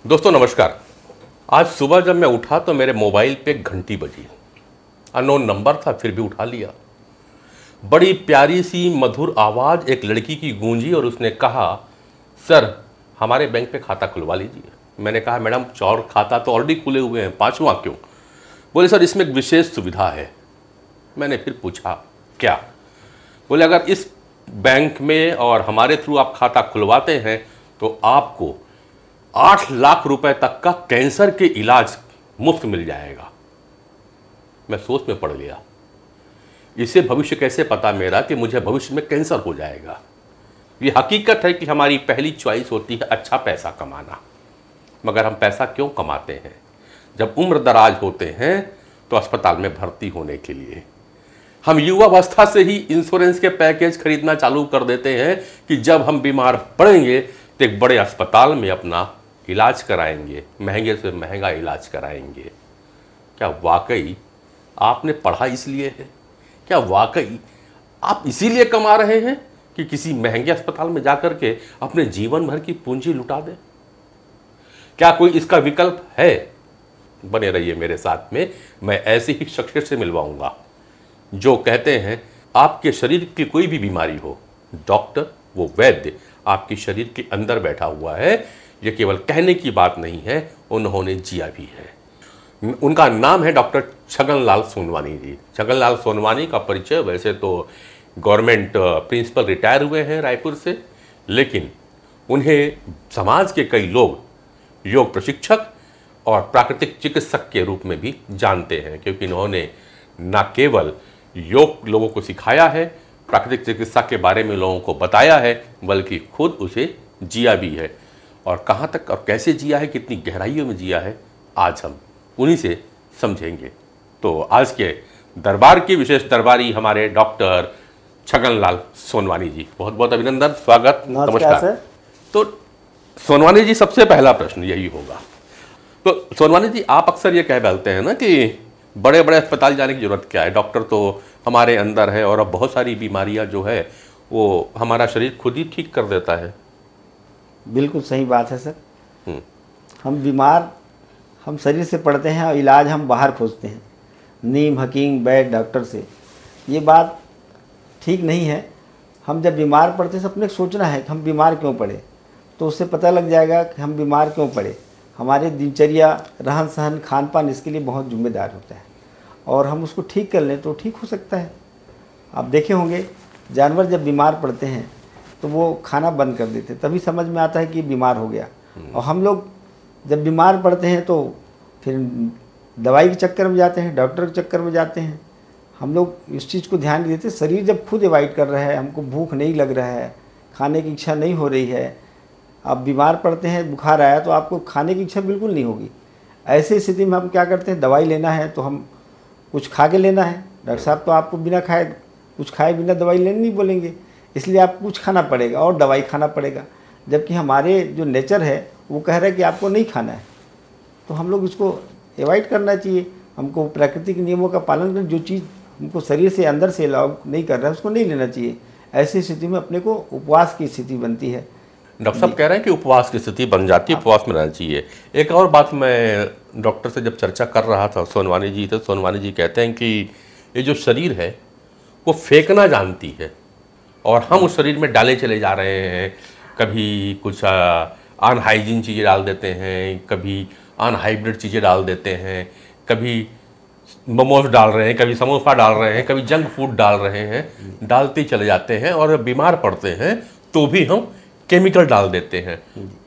दोस्तों नमस्कार। आज सुबह जब मैं उठा तो मेरे मोबाइल पे घंटी बजी। अननोन नंबर था, फिर भी उठा लिया। बड़ी प्यारी सी मधुर आवाज़ एक लड़की की गूंजी और उसने कहा, सर हमारे बैंक पे खाता खुलवा लीजिए। मैंने कहा, मैडम चौर खाता तो ऑलरेडी खुले हुए हैं, पांचवा क्यों? बोले, सर इसमें एक विशेष सुविधा है। मैंने फिर पूछा, क्या? बोले, अगर इस बैंक में और हमारे थ्रू आप खाता खुलवाते हैं तो आपको 8 लाख रुपए तक का कैंसर के इलाज मुफ्त मिल जाएगा। मैं सोच में पड़ गया, इसे भविष्य कैसे पता मेरा कि मुझे भविष्य में कैंसर हो जाएगा। ये हकीकत है कि हमारी पहली चॉइस होती है अच्छा पैसा कमाना, मगर हम पैसा क्यों कमाते हैं? जब उम्र दराज होते हैं तो अस्पताल में भर्ती होने के लिए। हम युवावस्था से ही इंश्योरेंस के पैकेज खरीदना चालू कर देते हैं कि जब हम बीमार पड़ेंगे तो एक बड़े अस्पताल में अपना इलाज कराएंगे, महंगे से महंगा इलाज कराएंगे। क्या वाकई आपने पढ़ा इसलिए है? क्या वाकई आप इसीलिए कमा रहे हैं कि किसी महंगे अस्पताल में जाकर के अपने जीवन भर की पूंजी लुटा दें? क्या कोई इसका विकल्प है? बने रहिए मेरे साथ में, मैं ऐसे ही शख्सियत से मिलवाऊंगा जो कहते हैं आपके शरीर की कोई भी बीमारी हो, डॉक्टर वो वैद्य आपके शरीर के अंदर बैठा हुआ है। ये केवल कहने की बात नहीं है, उन्होंने जिया भी है। उनका नाम है डॉक्टर छगनलाल सोनवानी जी। छगनलाल सोनवानी का परिचय वैसे तो गवर्नमेंट प्रिंसिपल रिटायर हुए हैं रायपुर से, लेकिन उन्हें समाज के कई लोग योग प्रशिक्षक और प्राकृतिक चिकित्सक के रूप में भी जानते हैं, क्योंकि इन्होंने न केवल योग लोगों को सिखाया है, प्राकृतिक चिकित्सा के बारे में लोगों को बताया है, बल्कि खुद उसे जिया भी है। और कहाँ तक और कैसे जिया है, कितनी गहराइयों में जिया है, आज हम उन्हीं से समझेंगे। तो आज के दरबार की विशेष दरबारी हमारे डॉक्टर छगनलाल सोनवानी जी, बहुत बहुत अभिनंदन, स्वागत, नमस्कार। तो सोनवानी जी, सबसे पहला प्रश्न यही होगा। तो सोनवानी जी, आप अक्सर ये कह बैठते हैं ना कि बड़े बड़े अस्पताल जाने की जरूरत क्या है, डॉक्टर तो हमारे अंदर है और अब बहुत सारी बीमारियां जो है वो हमारा शरीर खुद ही ठीक कर देता है। बिल्कुल सही बात है सर। हम बीमार हम शरीर से पड़ते हैं और इलाज हम बाहर खोजते हैं, नीम हकीम वैद्य डॉक्टर से। ये बात ठीक नहीं है। हम जब बीमार पड़ते हैं, अपने सोचना है कि हम बीमार क्यों पड़े, तो उससे पता लग जाएगा कि हम बीमार क्यों पड़े। हमारे दिनचर्या, रहन सहन, खान पान इसके लिए बहुत जिम्मेदार होता है, और हम उसको ठीक कर लें तो ठीक हो सकता है। आप देखे होंगे, जानवर जब बीमार पड़ते हैं तो वो खाना बंद कर देते, तभी समझ में आता है कि बीमार हो गया। और हम लोग जब बीमार पड़ते हैं तो फिर दवाई के चक्कर में जाते हैं, डॉक्टर के चक्कर में जाते हैं। हम लोग इस चीज़ को ध्यान नहीं देते। शरीर जब खुद अवॉइड कर रहा है, हमको भूख नहीं लग रहा है, खाने की इच्छा नहीं हो रही है, आप बीमार पड़ते हैं, बुखार आया तो आपको खाने की इच्छा बिल्कुल नहीं होगी। ऐसी स्थिति में हम क्या करते हैं, दवाई लेना है तो हम कुछ खा के लेना है। डॉक्टर साहब तो आपको बिना खाए, कुछ खाए बिना दवाई लेने नहीं बोलेंगे, इसलिए आपको कुछ खाना पड़ेगा और दवाई खाना पड़ेगा। जबकि हमारे जो नेचर है वो कह रहा है कि आपको नहीं खाना है, तो हम लोग इसको अवॉइड करना चाहिए। हमको प्राकृतिक नियमों का पालन कर, जो चीज़ हमको शरीर से अंदर से अलाउ नहीं कर रहा है उसको नहीं लेना चाहिए। ऐसी स्थिति में अपने को उपवास की स्थिति बनती है। डॉक्टर साहब कह रहे हैं कि उपवास की स्थिति बन जाती है, उपवास में रहना चाहिए। एक और बात मैं डॉक्टर से जब चर्चा कर रहा था, सोनवानी जी थे, सोनवानी जी कहते हैं कि ये जो शरीर है वो फेंकना जानती है और हम उस शरीर में डाले चले जा रहे हैं। कभी कुछ अनहाइजीन चीज़ें डाल देते हैं, कभी अनहाइब्रिड चीज़ें डाल देते हैं, कभी मोमोज डाल रहे हैं, कभी समोसा डाल रहे हैं, कभी जंक फूड डाल रहे हैं, डालते चले जाते हैं और बीमार पड़ते हैं तो भी हम केमिकल डाल देते हैं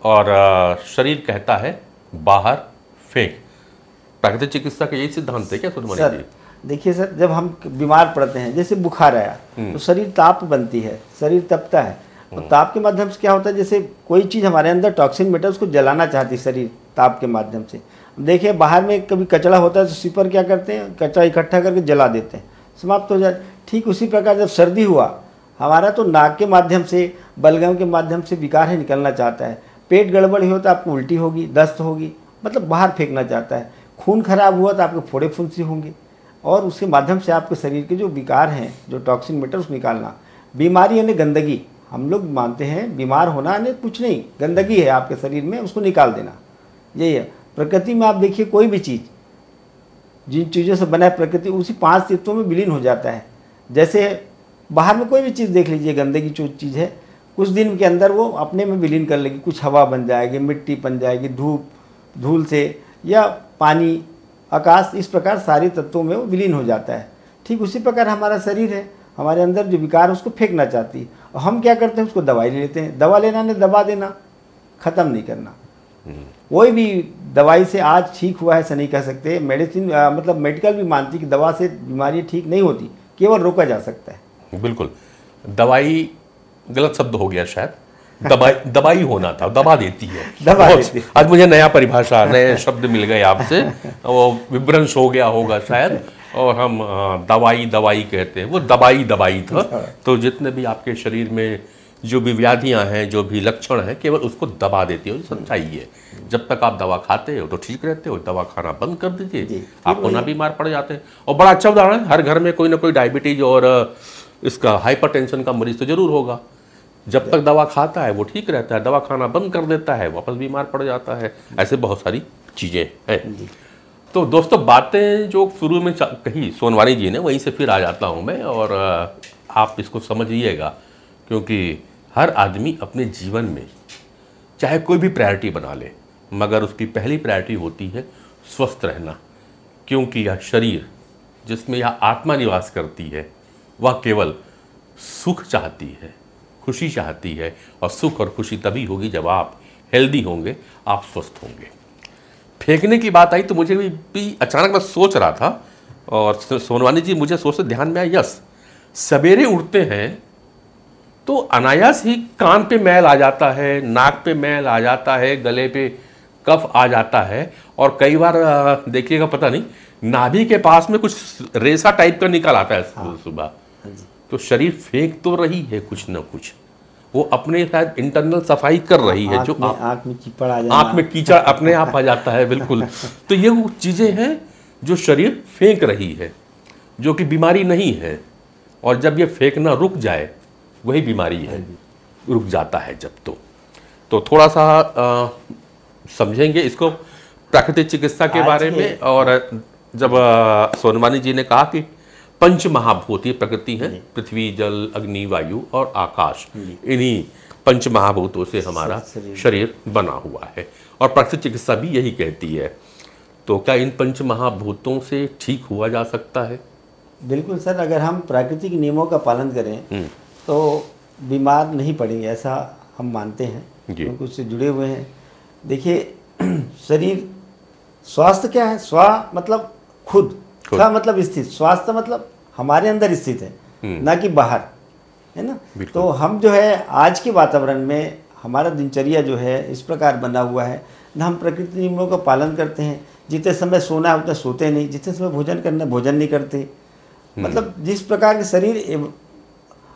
और शरीर कहता है बाहर फेंक। प्राकृतिक चिकित्सा का यही सिद्धांत है क्या सोनवानी जी? देखिए सर, जब हम बीमार पड़ते हैं, जैसे बुखार आया तो शरीर ताप बनती है, शरीर तपता है, और ताप के माध्यम से क्या होता है, जैसे कोई चीज़ हमारे अंदर टॉक्सिन बैठा उसको जलाना चाहती है शरीर ताप के माध्यम से। देखिए बाहर में कभी कचरा होता है तो स्वीपर क्या करते हैं, कचरा इकट्ठा करके जला देते हैं, समाप्त हो जाए। ठीक उसी प्रकार जब सर्दी हुआ, हमारा तो नाक के माध्यम से, बलगम के माध्यम से विकार है निकलना चाहता है। पेट गड़बड़ हो तो आपको उल्टी होगी, दस्त होगी, मतलब बाहर फेंकना चाहता है। खून खराब हुआ तो आपको फोड़े फुंसी होंगे, और उसके माध्यम से आपके शरीर के जो विकार हैं, जो टॉक्सिन मैटर, उसको निकालना। बीमारी यानी गंदगी, हम लोग मानते हैं बीमार होना यानी कुछ नहीं, गंदगी है आपके शरीर में, उसको निकाल देना। यही है। प्रकृति में आप देखिए कोई भी चीज़, जिन चीज़ों से बना है प्रकृति, उसी 5 तत्वों में विलीन हो जाता है। जैसे बाहर में कोई भी चीज़ देख लीजिए, गंदगी जो चीज़ है, कुछ दिन के अंदर वो अपने में विलीन कर लेगी, कुछ हवा बन जाएगी, मिट्टी बन जाएगी, धूल से, या पानी, आकाश, इस प्रकार सारे तत्वों में वो विलीन हो जाता है। ठीक उसी प्रकार हमारा शरीर है, हमारे अंदर जो विकार है उसको फेंकना चाहती है, और हम क्या करते हैं, उसको दवाई ले लेते हैं। दवा लेना ने दबा देना, ख़त्म नहीं करना। कोई भी दवाई से आज ठीक हुआ है ऐसा नहीं कह सकते। मेडिसिन मतलब मेडिकल भी मानती कि दवा से बीमारी ठीक नहीं होती, केवल रोका जा सकता है। बिल्कुल, दवाई गलत शब्द हो गया शायद, दवाई होना था, दबा देती है, दबा देती है। आज मुझे नया परिभाषा, नए शब्द मिल गए आपसे, वो विभ्रंश हो गया होगा शायद, और हम दवाई कहते हैं, वो दवाई था। तो जितने भी आपके शरीर में जो भी व्याधियां हैं, जो भी लक्षण हैं, केवल उसको दबा देती है। सच्चाई है, जब तक आप दवा खाते हो तो ठीक रहते हो, दवा खाना बंद कर दीजिए, आप ना बीमार पड़ जाते हैं। और बड़ा अच्छा उदाहरण है, हर घर में कोई ना कोई डायबिटीज और इसका हाइपरटेंशन का मरीज तो जरूर होगा। जब तक दवा खाता है वो ठीक रहता है, दवा खाना बंद कर देता है वापस बीमार पड़ जाता है। ऐसे बहुत सारी चीज़ें हैं। तो दोस्तों, बातें जो शुरू में कही सोनवानी जी ने, वहीं से फिर आ जाता हूँ मैं, और आप इसको समझिएगा, क्योंकि हर आदमी अपने जीवन में चाहे कोई भी प्रायोरिटी बना ले, मगर उसकी पहली प्रायोरिटी होती है स्वस्थ रहना। क्योंकि यह शरीर जिसमें यह आत्मा निवास करती है, वह केवल सुख चाहती है, खुशी चाहती है, और सुख और खुशी तभी होगी जब आप हेल्दी होंगे, आप स्वस्थ होंगे। फेंकने की बात आई तो मुझे भी अचानक मैं सोच रहा था, और सोनवानी जी मुझे सोचते ध्यान में आया, यस, सवेरे उठते हैं तो अनायास ही कान पे मैल आ जाता है, नाक पे मैल आ जाता है, गले पे कफ आ जाता है, और कई बार देखिएगा, पता नहीं, नाभि के पास में कुछ रेसा टाइप का निकल आता है सुबह। तो शरीर फेंक तो रही है कुछ ना कुछ, वो अपने शायद इंटरनल सफाई कर रही है, जो आँख में कीचड़ आ जाता है, आँख में कीचड़ अपने आप आ जाता है। बिल्कुल, तो ये वो चीज़ें हैं जो शरीर फेंक रही है, जो कि बीमारी नहीं है। और जब ये फेंकना रुक जाए, वही बीमारी है, रुक जाता है जब। तो थोड़ा सा समझेंगे इसको प्राकृतिक चिकित्सा के बारे में। और जब सोनवानी जी ने कहा कि पंच महाभूत ये प्रकृति है, पृथ्वी, जल, अग्नि, वायु और आकाश, इन्हीं पंच महाभूतों से हमारा शरीर बना हुआ है, और प्राकृतिक चिकित्सा भी यही कहती है। तो क्या इन पंच महाभूतों से ठीक हुआ जा सकता है? बिल्कुल सर, अगर हम प्राकृतिक नियमों का पालन करें तो बीमार नहीं पड़ेंगे, ऐसा हम मानते हैं, क्योंकि उससे जुड़े हुए हैं। देखिए, शरीर, स्वास्थ्य क्या है? स्वा मतलब खुद, स्वा मतलब स्थित, स्वास्थ्य मतलब हमारे अंदर स्थित है, ना कि बाहर, है ना। तो हम जो है आज के वातावरण में, हमारा दिनचर्या जो है इस प्रकार बना हुआ है ना, हम प्रकृति नियमों का पालन करते हैं। जितने समय सोना है उतना सोते नहीं, जितने समय भोजन करना भोजन नहीं करते। मतलब जिस प्रकार के शरीर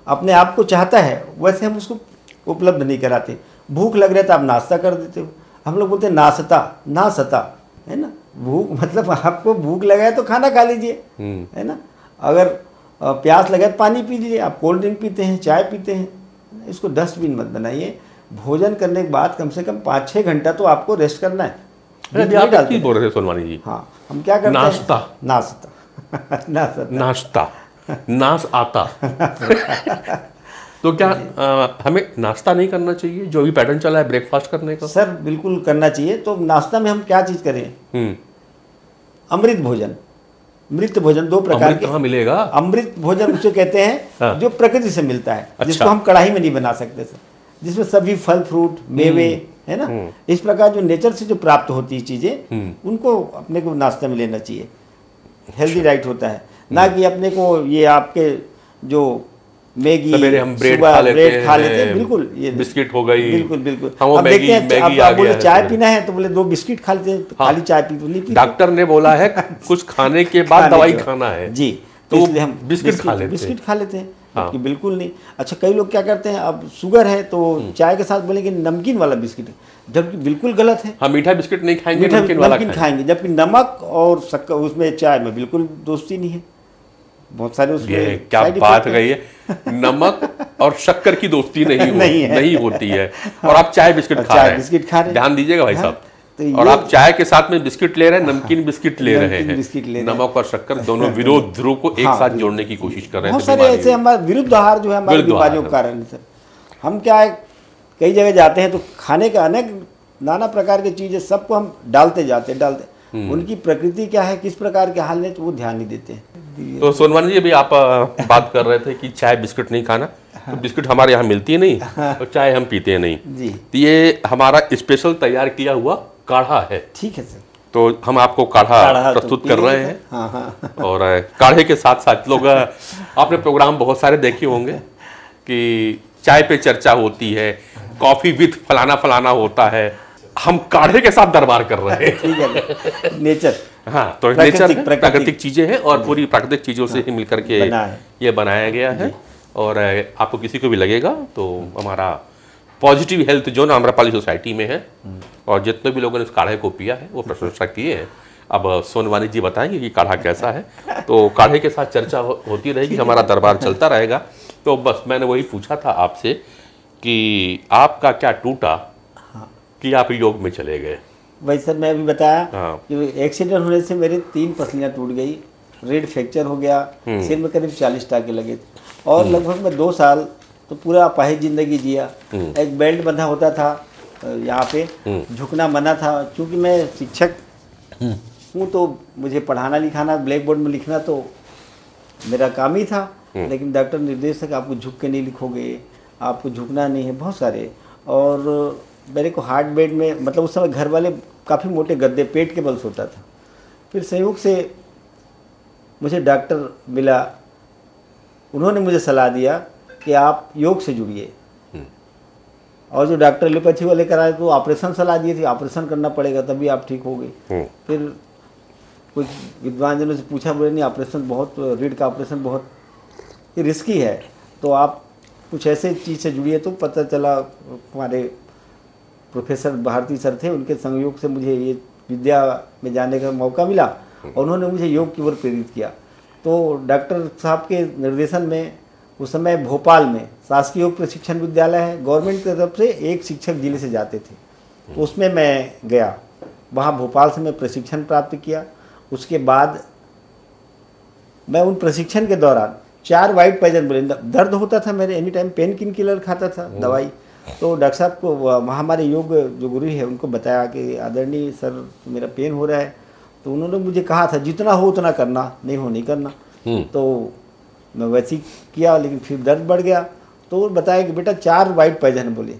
अपने आप को चाहता है, वैसे हम उसको उपलब्ध नहीं कराते। भूख लग रहा है तो आप नाश्ता कर देते हो, हम लोग बोलते हैं नाश्ता, है ना। भूख मतलब आपको भूख लगा है तो खाना खा लीजिए, है ना। अगर प्यास लगा तो पानी पी लीजिए, आप कोल्ड ड्रिंक पीते हैं, चाय पीते हैं, इसको डस्टबिन मत बनाइए। भोजन करने के बाद कम से कम 5-6 घंटा तो आपको रेस्ट करना है। आप बोल रहे थे सोनवानी जी? हाँ, हम क्या करते हैं? नाश्ता नाश आता। तो क्या हमें नाश्ता नहीं करना चाहिए, जो भी पैटर्न चला है ब्रेकफास्ट करने का? सर बिल्कुल करना चाहिए। तो नाश्ता में हम क्या चीज़ करें? अमृत भोजन, मृत भोजन, 2 प्रकार के। कहाँ मिलेगा अमृत भोजन? उसे कहते हैं हाँ। जो प्रकृति से मिलता है, अच्छा। जिसको हम कढ़ाई में नहीं बना सकते सर, जिसमें सभी फल फ्रूट मेवे, है ना, इस प्रकार जो नेचर से जो प्राप्त होती है चीज़ें, उनको अपने को नाश्ते में लेना चाहिए। हेल्दी डाइट होता है, ना कि अपने को ये आपके जो मैगी, सवेरे हम ब्रेड खा लेते हैं, बिल्कुल, ये बिस्किट हो गई, बिल्कुल। हम देखते हैं, आप बोले चाय पीना है तो बोले 2 बिस्किट खा लेते हैं, खाली चाय पी। डॉक्टर ने बोला है कुछ खाने के बाद दवाई खाना है जी, तो इसलिए हम बिस्किट खा लेते हैं। हाँ। कि बिल्कुल नहीं। अच्छा, कई लोग क्या करते हैं, अब शुगर है तो चाय के साथ बोलेंगे नमकीन वाला बिस्किट, जबकि बिल्कुल गलत है। हाँ, मीठा बिस्किट नहीं खाएंगे, नमकीन खाएंगे, जबकि नमक और शक्कर उसमें चाय में बिल्कुल दोस्ती नहीं है। बहुत सारे उसमें क्या बात कही है, नमक और शक्कर की दोस्ती नहीं होती है। और आप चाय बिस्किट खा रहे हैं, ध्यान दीजिएगा भाई साहब, तो और आप चाय के साथ में बिस्किट ले रहे हैं, नमकीन बिस्किट ले रहे हैं, बिस्किट ले रहे हैं। नमक और शक्कर दोनों विरोध ध्रुव को एक साथ जोड़ने की कोशिश कर रहे हैं। बहुत सारे ऐसे हमारे विरुद्ध आहार जो है हमारी बीमारियों के कारण सर। हम क्या है, कई जगह जाते हैं तो खाने का अनेक नाना प्रकार की चीज़ें सबको हम डालते उनकी प्रकृति क्या है, किस प्रकार के हाल में, तो वो ध्यान नहीं देते हैं। तो सोनवानी जी, अभी आप बात कर रहे थे कि चाय बिस्किट नहीं खाना, तो बिस्किट हमारे यहाँ मिलती है नहीं और चाय हम पीते हैं नहीं जी। तो ये हमारा स्पेशल तैयार किया हुआ काढ़ा है। ठीक है सर। तो हम आपको काढ़ा प्रस्तुत कर रहे हैं। हाँ। और काढ़े के साथ साथ लोग, आपने प्रोग्राम बहुत सारे देखे होंगे कि चाय पे चर्चा होती है, कॉफी विथ फलाना फलाना होता है, हम काढ़े के साथ दरबार कर रहे हैं। ठीक है, नेचर। हाँ, तो नेचर प्राकृतिक चीजें हैं और पूरी प्राकृतिक चीजों से ही मिलकर के ये बनाया गया है। और आपको किसी को भी लगेगा तो हमारा positive health zone Amrapali society में है और जितने भी लोगों ने इस काढ़े को पिया है वो प्रशंसा किए हैं। अब सोनवानी जी बताएंगे कि काढ़ा कैसा है। तो काढ़े के साथ चर्चा होती रहेगी, हमारा दरबार चलता रहेगा। तो बस मैंने वही पूछा था आपसे कि आपका क्या टूटा कि आप योग में चले गए। वही सर, मैं अभी बताया कि एक्सीडेंट होने से मेरे 3 पसलियाँ टूट गई, रेड फ्रैक्चर हो गया, सिर में करीब 40 टाके लगे थे और लगभग मैं 2 साल तो पूरा अपाहिज जिंदगी जिया। एक बेल्ट बंधा होता था यहाँ पे, झुकना मना था, क्योंकि मैं शिक्षक हूँ तो मुझे पढ़ाना लिखाना, ब्लैक बोर्ड में लिखना तो मेरा काम ही था। लेकिन डॉक्टर निर्देश है कि आपको झुक के नहीं लिखोगे, आपको झुकना नहीं है, बहुत सारे। और मेरे को हार्ट बेड में, मतलब उस समय घर वाले काफ़ी मोटे गद्दे पेट के बल सोता था। फिर संयोग से मुझे डॉक्टर मिला, उन्होंने मुझे सलाह दिया कि आप योग से जुड़िए। और जो डॉक्टर एलोपैथी वाले कराए तो ऑपरेशन सलाह दिए थे, ऑपरेशन करना पड़ेगा तभी आप ठीक होगे। फिर कुछ विद्वान जनों से पूछा, बोले नहीं ऑपरेशन बहुत, रीढ़ का ऑपरेशन बहुत रिस्की है, तो आप कुछ ऐसे चीज़ से जुड़िए। तो पता चला हमारे प्रोफेसर भारती सर थे, उनके संयोग से मुझे ये विद्या में जाने का मौका मिला और उन्होंने मुझे योग की ओर प्रेरित किया। तो डॉक्टर साहब के निर्देशन में उस समय भोपाल में शासकीय योग प्रशिक्षण विद्यालय है, गवर्नमेंट की तरफ से एक शिक्षक जिले से जाते थे, तो उसमें मैं गया। वहाँ भोपाल से मैं प्रशिक्षण प्राप्त किया। उसके बाद मैं उन प्रशिक्षण के दौरान 4 वाइट पैजन बोले, दर्द होता था मेरे, एनी टाइम पेन किलर खाता था दवाई। तो डॉक्टर साहब को, वहाँ हमारे योग जो गुरु है उनको बताया कि आदरणीय सर मेरा पेन हो रहा है। तो उन्होंने मुझे कहा था जितना हो उतना करना, नहीं हो नहीं करना। तो मैं वैसे ही किया, लेकिन फिर दर्द बढ़ गया। तो बताया कि बेटा 4 वाइट पैजन बोले,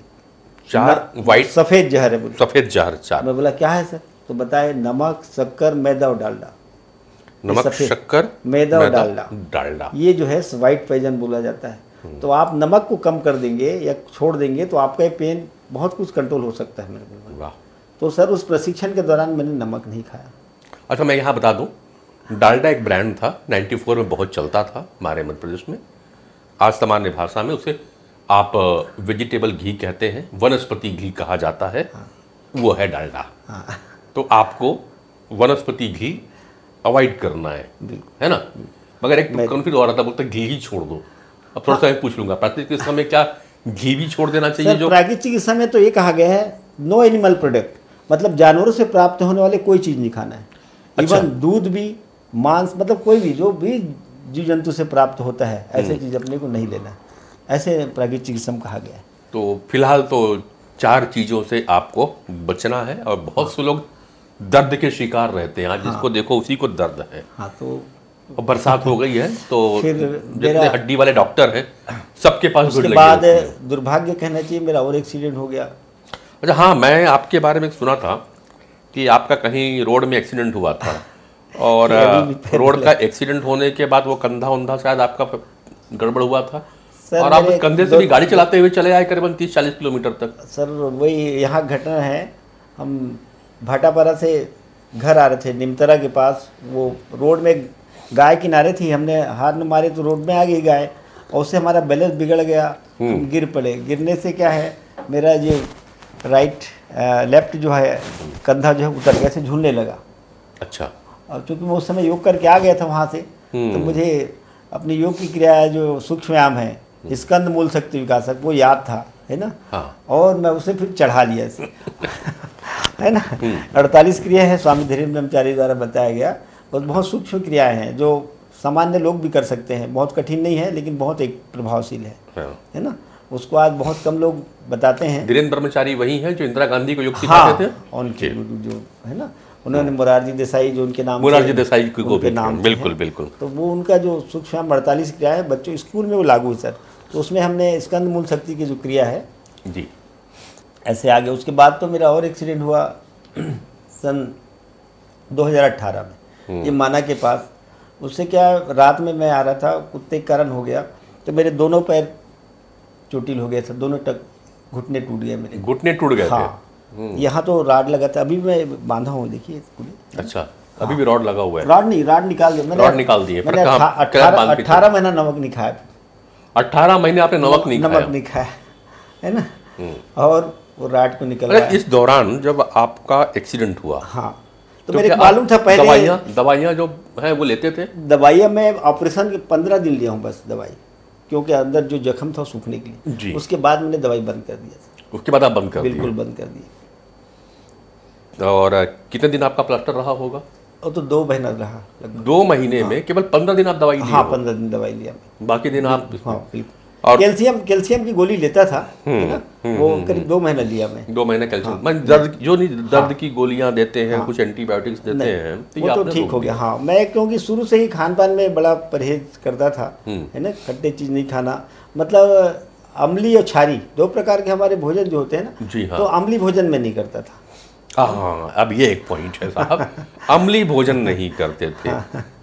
4 वाइट सफ़ेद जहर है बोले, सफ़ेद जहर 4। मैं बोला क्या है सर? तो बताए नमक, शक्कर, मैदा और डालडा। नमक, शक्कर, मैदा और डालडा, ये जो है वाइट पैजन बोला जाता है। तो आप नमक को कम कर देंगे या छोड़ देंगे तो आपका ये पेन बहुत कुछ कंट्रोल हो सकता है मेरे। वाह। तो सर उस प्रशिक्षण के दौरान मैंने नमक नहीं खाया। अच्छा, मैं यहाँ बता दूँ, डालडा एक ब्रांड था, 94 में बहुत चलता था हमारे मध्य प्रदेश में। आज सामान्य भाषा में उसे आप वेजिटेबल घी कहते हैं, वनस्पति घी कहा जाता है। वो है डालडा। तो आपको वनस्पति घी अवॉइड करना है ना। मगर एक कन्फ्यूज हो रहा था, बोलते घी ही छोड़ दो। अब थोड़ा सा मैं पूछ लूंगा, प्राकृतिक चिकित्सा में क्या घी भी छोड़ देना चाहिए? जो प्राकृतिक चिकित्सा में तो ये कहा गया है नो एनिमल प्रोडक्ट, मतलब जानवरों से प्राप्त होने वाले कोई चीज़ नहीं खाना है। इवन दूध भी, मांस, मतलब कोई भी जो भी जीव जंतु से प्राप्त होता है ऐसे चीज़ अपने को नहीं लेना है, ऐसे प्राकृतिक चिकित्सा में कहा गया है। तो फिलहाल तो 4 चीज़ों से आपको बचना है। और बहुत से लोग दर्द के शिकार रहते हैं, जिसको देखो उसी को दर्द है। तो बरसात हो गई है तो फिर जितने हड्डी वाले डॉक्टर हैं सबके पास उसके बाद दुर्भाग्य कहना चाहिए मेरा और एक्सीडेंट हो गया। अच्छा, हाँ, मैं आपके बारे में सुना था कि आपका कहीं रोड में एक्सीडेंट हुआ था और रोड का एक्सीडेंट होने के बाद वो कंधा उंधा शायद आपका गड़बड़ हुआ था और आप कंधे से भी गाड़ी चलाते हुए चले आए करीबन 30-40 किलोमीटर तक। सर वही यहाँ घटना है, हम भाटापारा से घर आ रहे थे निमतरा के पास, वो रोड में गाय किनारे थी, हमने हाथ न मारे तो रोड में आ गई गाय और उससे हमारा बैलेंस बिगड़ गया, हम गिर पड़े। गिरने से क्या है, मेरा ये लेफ्ट जो है कंधा जो है उतर गया, से झूलने लगा। अच्छा। और चूँकि मैं उस समय योग करके आ गया था वहाँ से, तो मुझे अपनी योग की क्रिया जो सूक्ष्म व्यायाम है, स्कंद मूल शक्ति विकासक, वो याद था, है ना। हाँ। और मैं उसे फिर चढ़ा लिया ऐसे है ना। 48 क्रिया है स्वामी धीरेन्द्र ब्रह्मचारी द्वारा बताया गया, और बहुत सूक्ष्म क्रियाएं हैं जो सामान्य लोग भी कर सकते हैं, बहुत कठिन नहीं है लेकिन बहुत एक प्रभावशील है ना। उसको आज बहुत कम लोग बताते हैं। धीरेन्द्र ब्रह्मचारी वही है जो इंदिरा गांधी को योग सिखाते थे। उनके जो है ना, उन्होंने मोरारजी देसाई जो उनके नाम, मोरारजी देसाई को भी नाम, बिल्कुल बिल्कुल। तो वो उनका जो सूक्ष्म 48 क्रिया है बच्चों स्कूल में वो लागू है सर। तो उसमें हमने स्कंद मूल शक्ति की जो क्रिया है जी ऐसे आगे। उसके बाद तो मेरा और एक्सीडेंट हुआ सन 2018 में, ये माना के पास। उससे क्या, रात में मैं आ रहा था, कुत्ते के कारण हो गया, तो मेरे दोनों पैर चोटिल हो गए थे, दोनों घुटने टूट गए मेरे। घुटने टूट गए? हाँ, यहाँ तो रॉड लगा था, अभी मैं बांधा हूँ देखिए। अच्छा, अभी भी रॉड लगा हुआ है? रॉड नहीं, रॉड निकाल दिया मैंने। रॉड निकाल दिए? 18 महीना नमक नहीं खाया। 18 महीने आपने नमक नहीं खाया, है ना। और वो राट को निकल। इस दौरान जब आपका एक्सीडेंट हुआ, हाँ, तो मेरे मालूम था पहले। दवाइयाँ जो है वो लेते थे? दवाइयाँ मैं ऑपरेशन के 15 दिन लिया हूँ बस दवाई, क्योंकि अंदर जो जख्म था सूखने के लिए। उसके बाद मैंने दवाई बंद कर दिया था। उसके बाद आप बंद कर दिया? बिल्कुल बंद कर दिया। और कितने दिन आपका प्लास्टर रहा होगा? और तो 2 महीना रहा लगभग। 2 महीने में केवल 15 दिन आप दवाई लिए? हाँ, 15 दिन दवाई लिया, बाकी दिन आप? हाँ बिल्कुल। और कैल्शियम की गोली लेता था, है ना, वो करीब 2 महीना लिया मैं। 2 महीने कैल्शियम। मैं दर्द की गोलियां देते हैं, कुछ एंटीबायोटिक्स देते हैं, वो तो ठीक हो गया। हाँ, मैं क्योंकि शुरू से ही खान पान में बड़ा परहेज करता था, है ना, खट्टे चीज नहीं खाना। मतलब अम्ली और क्षारी 2 प्रकार के हमारे भोजन जो होते हैं ना, जी हाँ। तो अम्ली भोजन में नहीं करता था। हाँ, अब ये एक पॉइंट है साहब, अम्ली भोजन नहीं करते थे।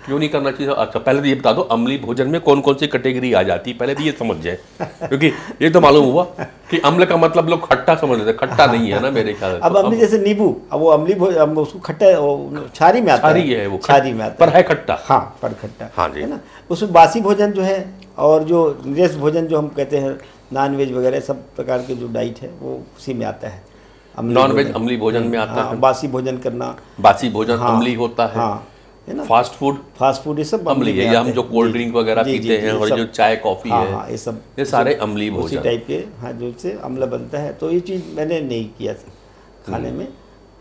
क्यों नहीं करना चाहिए? अच्छा, पहले तो ये बता दो अम्ली भोजन में कौन कौन सी कैटेगरी आ जाती है, पहले तो ये समझ जाए, क्योंकि ये तो मालूम हुआ कि अम्ल का मतलब लोग खट्टा समझ लेते, खट्टा नहीं है ना मेरे ख्याल। अब अम्ली जैसे नींबू, अब वो अम्ली भोजन उसको खट्टा क्षारी में आता है। क्षारी है वो, क्षारी में आता पर है खट्टा। हाँ, पर खट्टा, हाँ जी, है ना। उसमें बासी भोजन जो है और जो निरस भोजन जो हम कहते हैं, नॉन वेज वगैरह सब प्रकार के जो डाइट है वो उसी में आता है। नॉन वेज अम्ली भोजन में आता है। बासी भोजन करना, बासी भोजन अम्ली होता है, है ना। फास्ट फूड ये सब अम्ली है। हम जो कोल्ड ड्रिंक वगैरह पीते हैं और जो चाय कॉफी है, ये सारे अम्ली भोजन टाइप के, हाँ, जो से अम्ल बनता है। तो ये चीज़ मैंने नहीं किया था, खाने में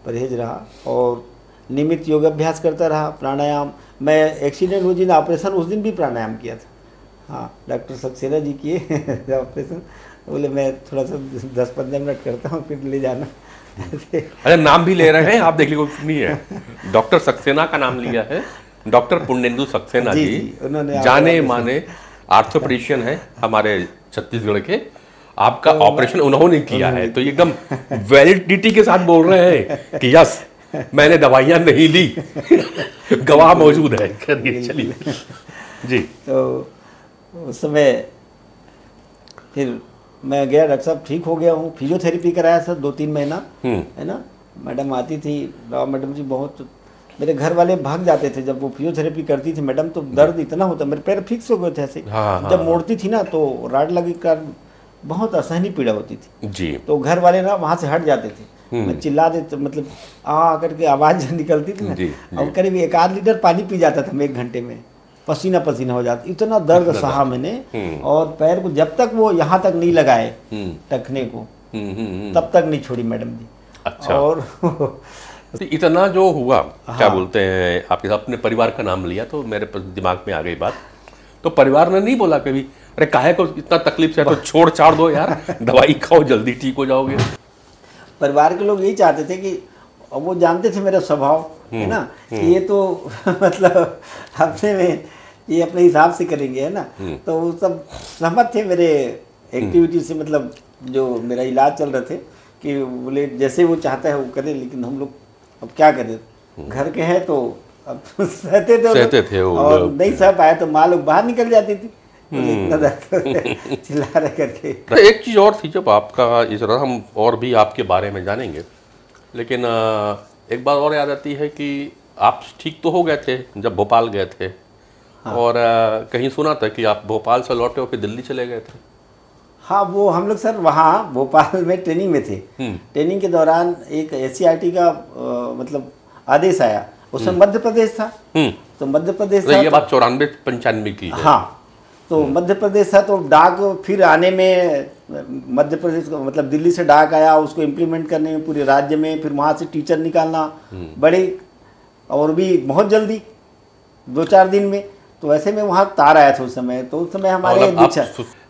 परहेज रहा और नियमित योगाभ्यास करता रहा, प्राणायाम। मैं एक्सीडेंट हुआ दिन ऑपरेशन, उस दिन भी प्राणायाम किया था। हाँ, डॉक्टर सक्सेना जी किए ऑपरेशन, बोले मैं थोड़ा सा 10-15 मिनट करता हूँ फिर ले जाना। अरे नाम भी ले रहे हैं आप, देख लीजिए कुछ नहीं है। डॉक्टर सक्सेना का नाम लिया है, डॉक्टर पुण्येंदु सक्सेना जी उन्होंने जाने माने आर्थोपेडिशियन है हमारे छत्तीसगढ़ के। आपका ऑपरेशन उन्होंने किया है, तो एकदम वैलिडिटी के साथ बोल रहे हैं कि यस मैंने दवाइयाँ नहीं ली, गवाह मौजूद है। चलिए जी। तो उस समय फिर मैं गया, डॉक्टर साहब ठीक हो गया हूँ, फिजियोथेरेपी कराया सर 2-3 महीना, है ना। मैडम आती थी, राव मैडम जी, बहुत मेरे घर वाले भाग जाते थे जब वो फिजियोथेरेपी करती थी मैडम, तो दर्द इतना होता, मेरे पैर फिक्स हो गए थे ऐसे। जब मोड़ती थी ना तो राड लगी कर बहुत असहनीय पीड़ा होती थी जी। तो घर वाले ना वहाँ से हट जाते थे, मैं चिल्ला देते, मतलब करके आवाज़ निकलती थी ना, और करीब 1-8 लीटर पानी पी जाता था मैं 1 घंटे में, पसीना पसीना हो जाता, इतना दर्द सहा मैंने। और पैर को जब तक वो यहाँ तक नहीं लगाए टखने को, तब तक नहीं छोड़ी मैडम जी। अच्छा। और तो इतना जो हुआ, क्या बोलते हैं, आपके साथ अपने परिवार का नाम लिया तो मेरे दिमाग में आ गई बात। तो परिवार ने नहीं बोला कभी, अरे काहे को इतना तकलीफ से है, तो छोड़ छाड़ दो यार, दवाई खाओ जल्दी ठीक हो जाओगे? परिवार के लोग यही चाहते थे कि, वो जानते थे मेरा स्वभाव, है ना, कि ये तो मतलब हफ्ते में ये अपने हिसाब से करेंगे, है ना। तो वो सब सहमत थे मेरे एक्टिविटी से, मतलब जो मेरा इलाज चल रहे थे, कि बोले जैसे वो चाहता है वो करे, लेकिन हम लोग अब क्या करें, घर के हैं तो अब सहते थे और नहीं सह पाए तो माँ लोग बाहर निकल जाती थी, चिल्ला रहे करके। एक चीज़ और थी, जब आपका इस तरह, हम और भी आपके बारे में जानेंगे, लेकिन एक बात और याद आती है कि आप ठीक तो हो गए थे जब भोपाल गए थे। हाँ। और कहीं सुना था कि आप भोपाल से लौटे हो फिर दिल्ली चले गए थे। हाँ, वो हम लोग सर वहाँ भोपाल में ट्रेनिंग में थे। ट्रेनिंग के दौरान एक SCRT का मतलब आदेश आया, उसमें मध्य प्रदेश था, तो मध्य प्रदेश था, ये बात 94-95 की है। हाँ, तो मध्य प्रदेश था, तो डाक फिर आने में मध्य प्रदेश को मतलब दिल्ली से डाक आया, उसको इम्प्लीमेंट करने में पूरे राज्य में, फिर वहाँ से टीचर निकालना बड़े, और भी बहुत जल्दी 2-4 दिन में। तो ऐसे में वहाँ तार आया था उस समय। तो उस समय हमारे दीक्षा,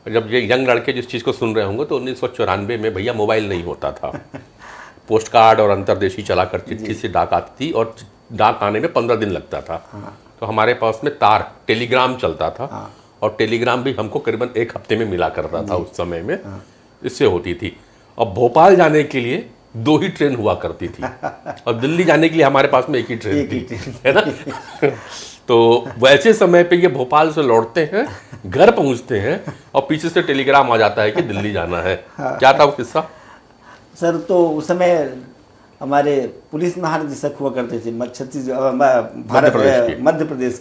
जब ये यंग लड़के जिस चीज़ को सुन रहे होंगे तो 1994 में भैया मोबाइल नहीं होता था। पोस्ट कार्ड और अंतर्देशी चला कर चिट्ठी से डाक आती थी, और डाक आने में 15 दिन लगता था। तो हमारे पास में तार टेलीग्राम चलता था, और टेलीग्राम भी हमको करीबन 1 हफ्ते में मिला करता था उस समय में। इससे होती थी। अब भोपाल जाने के लिए 2 ही ट्रेन हुआ करती थी, और दिल्ली जाने के लिए हमारे पास में 1 ही ट्रेन थी, है ना। तो वैसे समय पे ये भोपाल से लौटते हैं, घर पहुंचते हैं, और पीछे से टेलीग्राम आ जाता है कि दिल्ली जाना है। क्या था वो किस्सा सर? तो उस समय हमारे पुलिस महानिदेशक हुआ करते थे मध्य प्रदेश,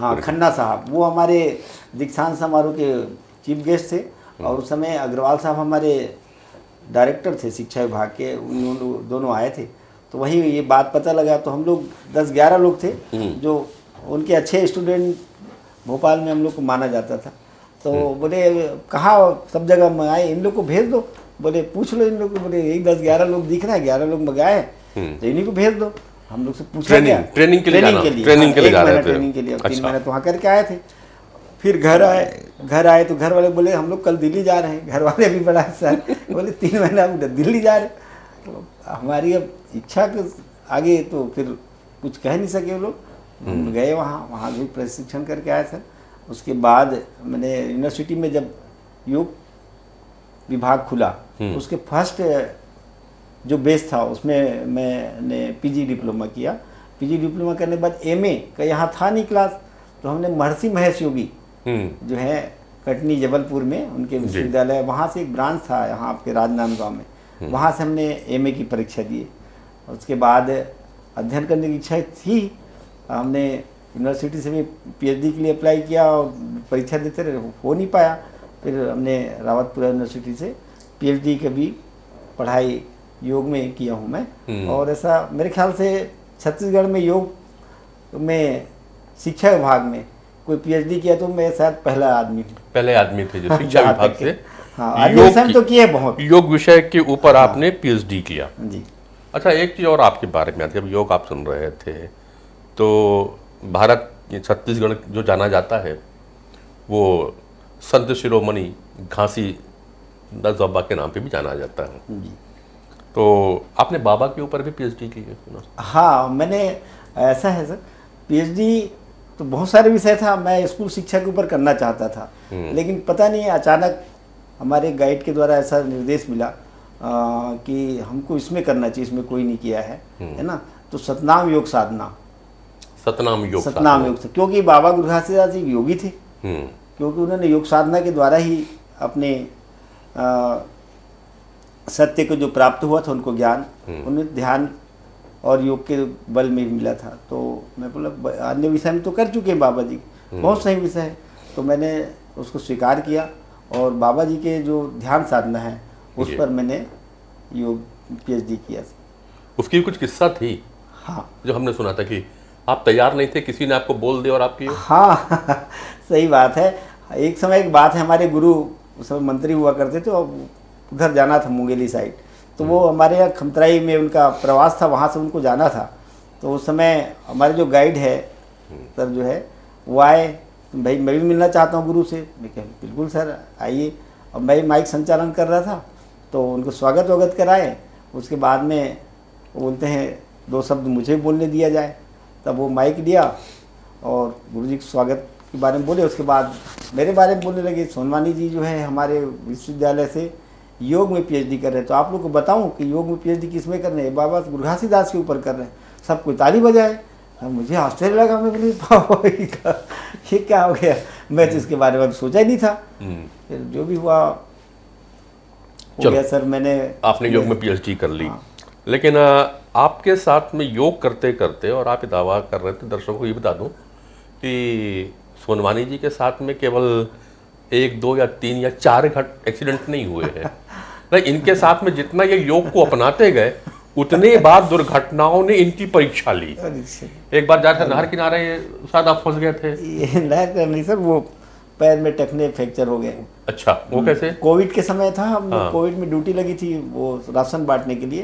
हाँ, खन्ना साहब, वो हमारे दीक्षांत समारोह के चीफ गेस्ट थे। और उस समय अग्रवाल साहब हमारे डायरेक्टर थे शिक्षा विभाग के, उन दोनों आए थे। तो वहीं ये बात पता लगा। तो हम लोग 10-11 लोग थे जो उनके अच्छे स्टूडेंट भोपाल में हम लोग को माना जाता था। तो बोले कहा सब जगह मंगाए, इन लोग को भेज दो। बोले पूछ लो इन लोग को। बोले 10-11 लोग दिख रहा है, 11 लोग मंगाए, तो इन्हीं को भेज दो। हम लोग से पूछा गया ट्रेनिंग के लिए 1 महीना के लिए 3 महीने तो वहाँ करके आए थे। फिर घर आए तो घर वाले बोले हम लोग कल दिल्ली जा रहे हैं। घर वाले भी बड़ा सर बोले 3 महीना दिल्ली जा रहे। तो हमारी अब इच्छा के आगे तो फिर कुछ कह नहीं सके वो लोग। हम गए वहाँ भी प्रशिक्षण करके आए सर। उसके बाद मैंने यूनिवर्सिटी में जब योग विभाग खुला, उसके फर्स्ट जो बेस था उसमें मैंने पीजी डिप्लोमा किया। पीजी डिप्लोमा करने के बाद एमए का यहाँ था नहीं क्लास, तो हमने महर्षि महेश योगी जो है कटनी जबलपुर में उनके विश्वविद्यालय, वहाँ से एक ब्रांच था यहाँ आपके राजनांदगांव में, वहाँ से हमने एमए की परीक्षा दी। उसके बाद अध्ययन करने की इच्छा थी, हमने यूनिवर्सिटी से भी पीएचडी के लिए अप्लाई किया और परीक्षा देते रहे, हो नहीं पाया। फिर हमने रावतपुरा यूनिवर्सिटी से पीएचडी की भी पढ़ाई योग में किया हूँ मैं। और ऐसा मेरे ख्याल से छत्तीसगढ़ में योग में शिक्षा विभाग में कोई पीएचडी किया तो मैं शायद पहले आदमी थे जो शिक्षा विभाग से योग तो किए बहुत, योग विषय के ऊपर आपने पीएचडी किया जी। अच्छा, एक चीज़ और आपके बारे में आती है, जब योग आप सुन रहे थे तो भारत छत्तीसगढ़ जो जाना जाता है वो संत शिरोमणि घासी दास बाबा के नाम पे भी जाना जाता है जी। तो आपने बाबा के ऊपर भी पीएचडी की है सुना? हाँ, मैंने ऐसा है सर, पीएचडी तो बहुत सारे विषय था, मैं स्कूल शिक्षा के ऊपर करना चाहता था, लेकिन पता नहीं अचानक हमारे गाइड के द्वारा ऐसा निर्देश मिला कि हमको इसमें करना चाहिए, इसमें कोई नहीं किया है ना। तो सतनाम योग साधना, सतनाम योग क्योंकि बाबा गुरु घासीदास जी योगी थे, क्योंकि उन्होंने योग साधना के द्वारा ही अपने सत्य को जो प्राप्त हुआ था उनको ज्ञान, उन्हें ध्यान और योग के बल में मिला था। तो मैं बोला अन्य विषय में तो कर चुके हैं बाबा जी, बहुत सही विषय है, तो मैंने उसको स्वीकार किया और बाबा जी के जो ध्यान साधना है उस पर मैंने योग पीएचडी किया। उसकी कुछ किस्सा थी हाँ, जो हमने सुना था कि आप तैयार नहीं थे, किसी ने आपको बोल दिया और आपकी। हाँ सही बात है। एक समय एक बात है, हमारे गुरु उस समय मंत्री हुआ करते थे और उधर जाना था मुंगेली साइड, तो वो हमारे यहाँ खमतराई में उनका प्रवास था, वहाँ से उनको जाना था। तो उस समय हमारे जो गाइड है सर जो है वो आए, भाई मैं भी मिलना चाहता हूँ गुरु से। मैं कहा बिल्कुल सर आइए। और मैं माइक संचालन कर रहा था तो उनको स्वागत वगत कराए। उसके बाद में वो बोलते हैं 2 शब्द मुझे बोलने दिया जाए, तब वो माइक दिया और गुरुजी के स्वागत के बारे में बोले। उसके बाद मेरे बारे में बोलने लगे, सोनवानी जी जो है हमारे विश्वविद्यालय से योग में पीएचडी कर रहे हैं, तो आप लोग को बताऊं कि योग में पीएचडी किस में कर रहे हैं? बाबा गुरु घासीदास के ऊपर कर रहे हैं। सब कोई ताली बजाए। मुझे आश्चर्य लगा, मैं बोली ये क्या हो गया, मैं तो इसके बारे में सोचा ही नहीं था। फिर जो भी हुआ हो गया सर। आपने योग में पीएचडी कर ली। हाँ। लेकिन आपके साथ में योग करते करते, और आप दावा कर रहे थे, दर्शकों को ये बता दूं कि सोनवानी जी के साथ में केवल 1, 2 या 3 या 4 एक्सीडेंट नहीं हुए हैं। इनके साथ में जितना ये योग को अपनाते गए उतने बार दुर्घटनाओं ने इनकी परीक्षा ली। एक बार जाकर नहर किनारे शायद आप फंस गए थे। ये नहर नहीं सर, वो पैर में टखने फ्रैक्चर हो गए। अच्छा, वो कैसे? कोविड के समय था, हम कोविड में ड्यूटी लगी थी वो राशन बांटने के लिए।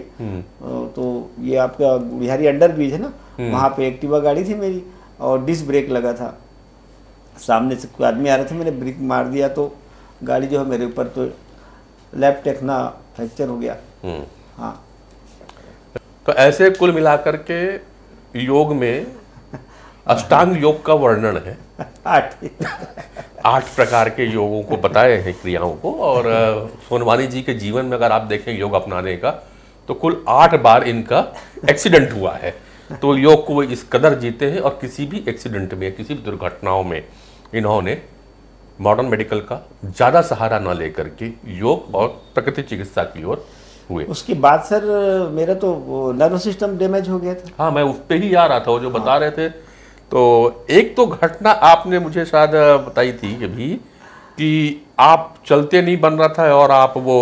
तो ये आपका बिहारी अंडर ब्रिज है ना, वहाँ पे एक्टिवा गाड़ी थी मेरी और डिस्क ब्रेक लगा था। सामने से कोई आदमी आ रहे थे, मैंने ब्रेक मार दिया तो गाड़ी जो है मेरे ऊपर, तो लेफ्ट टखना फ्रैक्चर हो गया। हाँ, तो ऐसे कुल मिलाकर के योग में अष्टांग योग का वर्णन है। 8 प्रकार के योगों को बताए हैं, क्रियाओं को। और सोनवानी जी के जीवन में अगर आप देखें योग अपनाने का, तो कुल 8 बार इनका एक्सीडेंट हुआ है। तो योग को वो इस कदर जीते हैं, और किसी भी एक्सीडेंट में, किसी भी दुर्घटनाओं में इन्होंने मॉडर्न मेडिकल का ज़्यादा सहारा न लेकर के योग और प्राकृतिक चिकित्सा की ओर हुए। उसके बाद सर मेरा तो नर्वस सिस्टम डैमेज हो गया था। हाँ, मैं उस पे ही आ रहा था, वो जो बता रहे थे। तो एक तो घटना आपने मुझे शायद बताई थी अभी कि आप चलते नहीं बन रहा था, और आप वो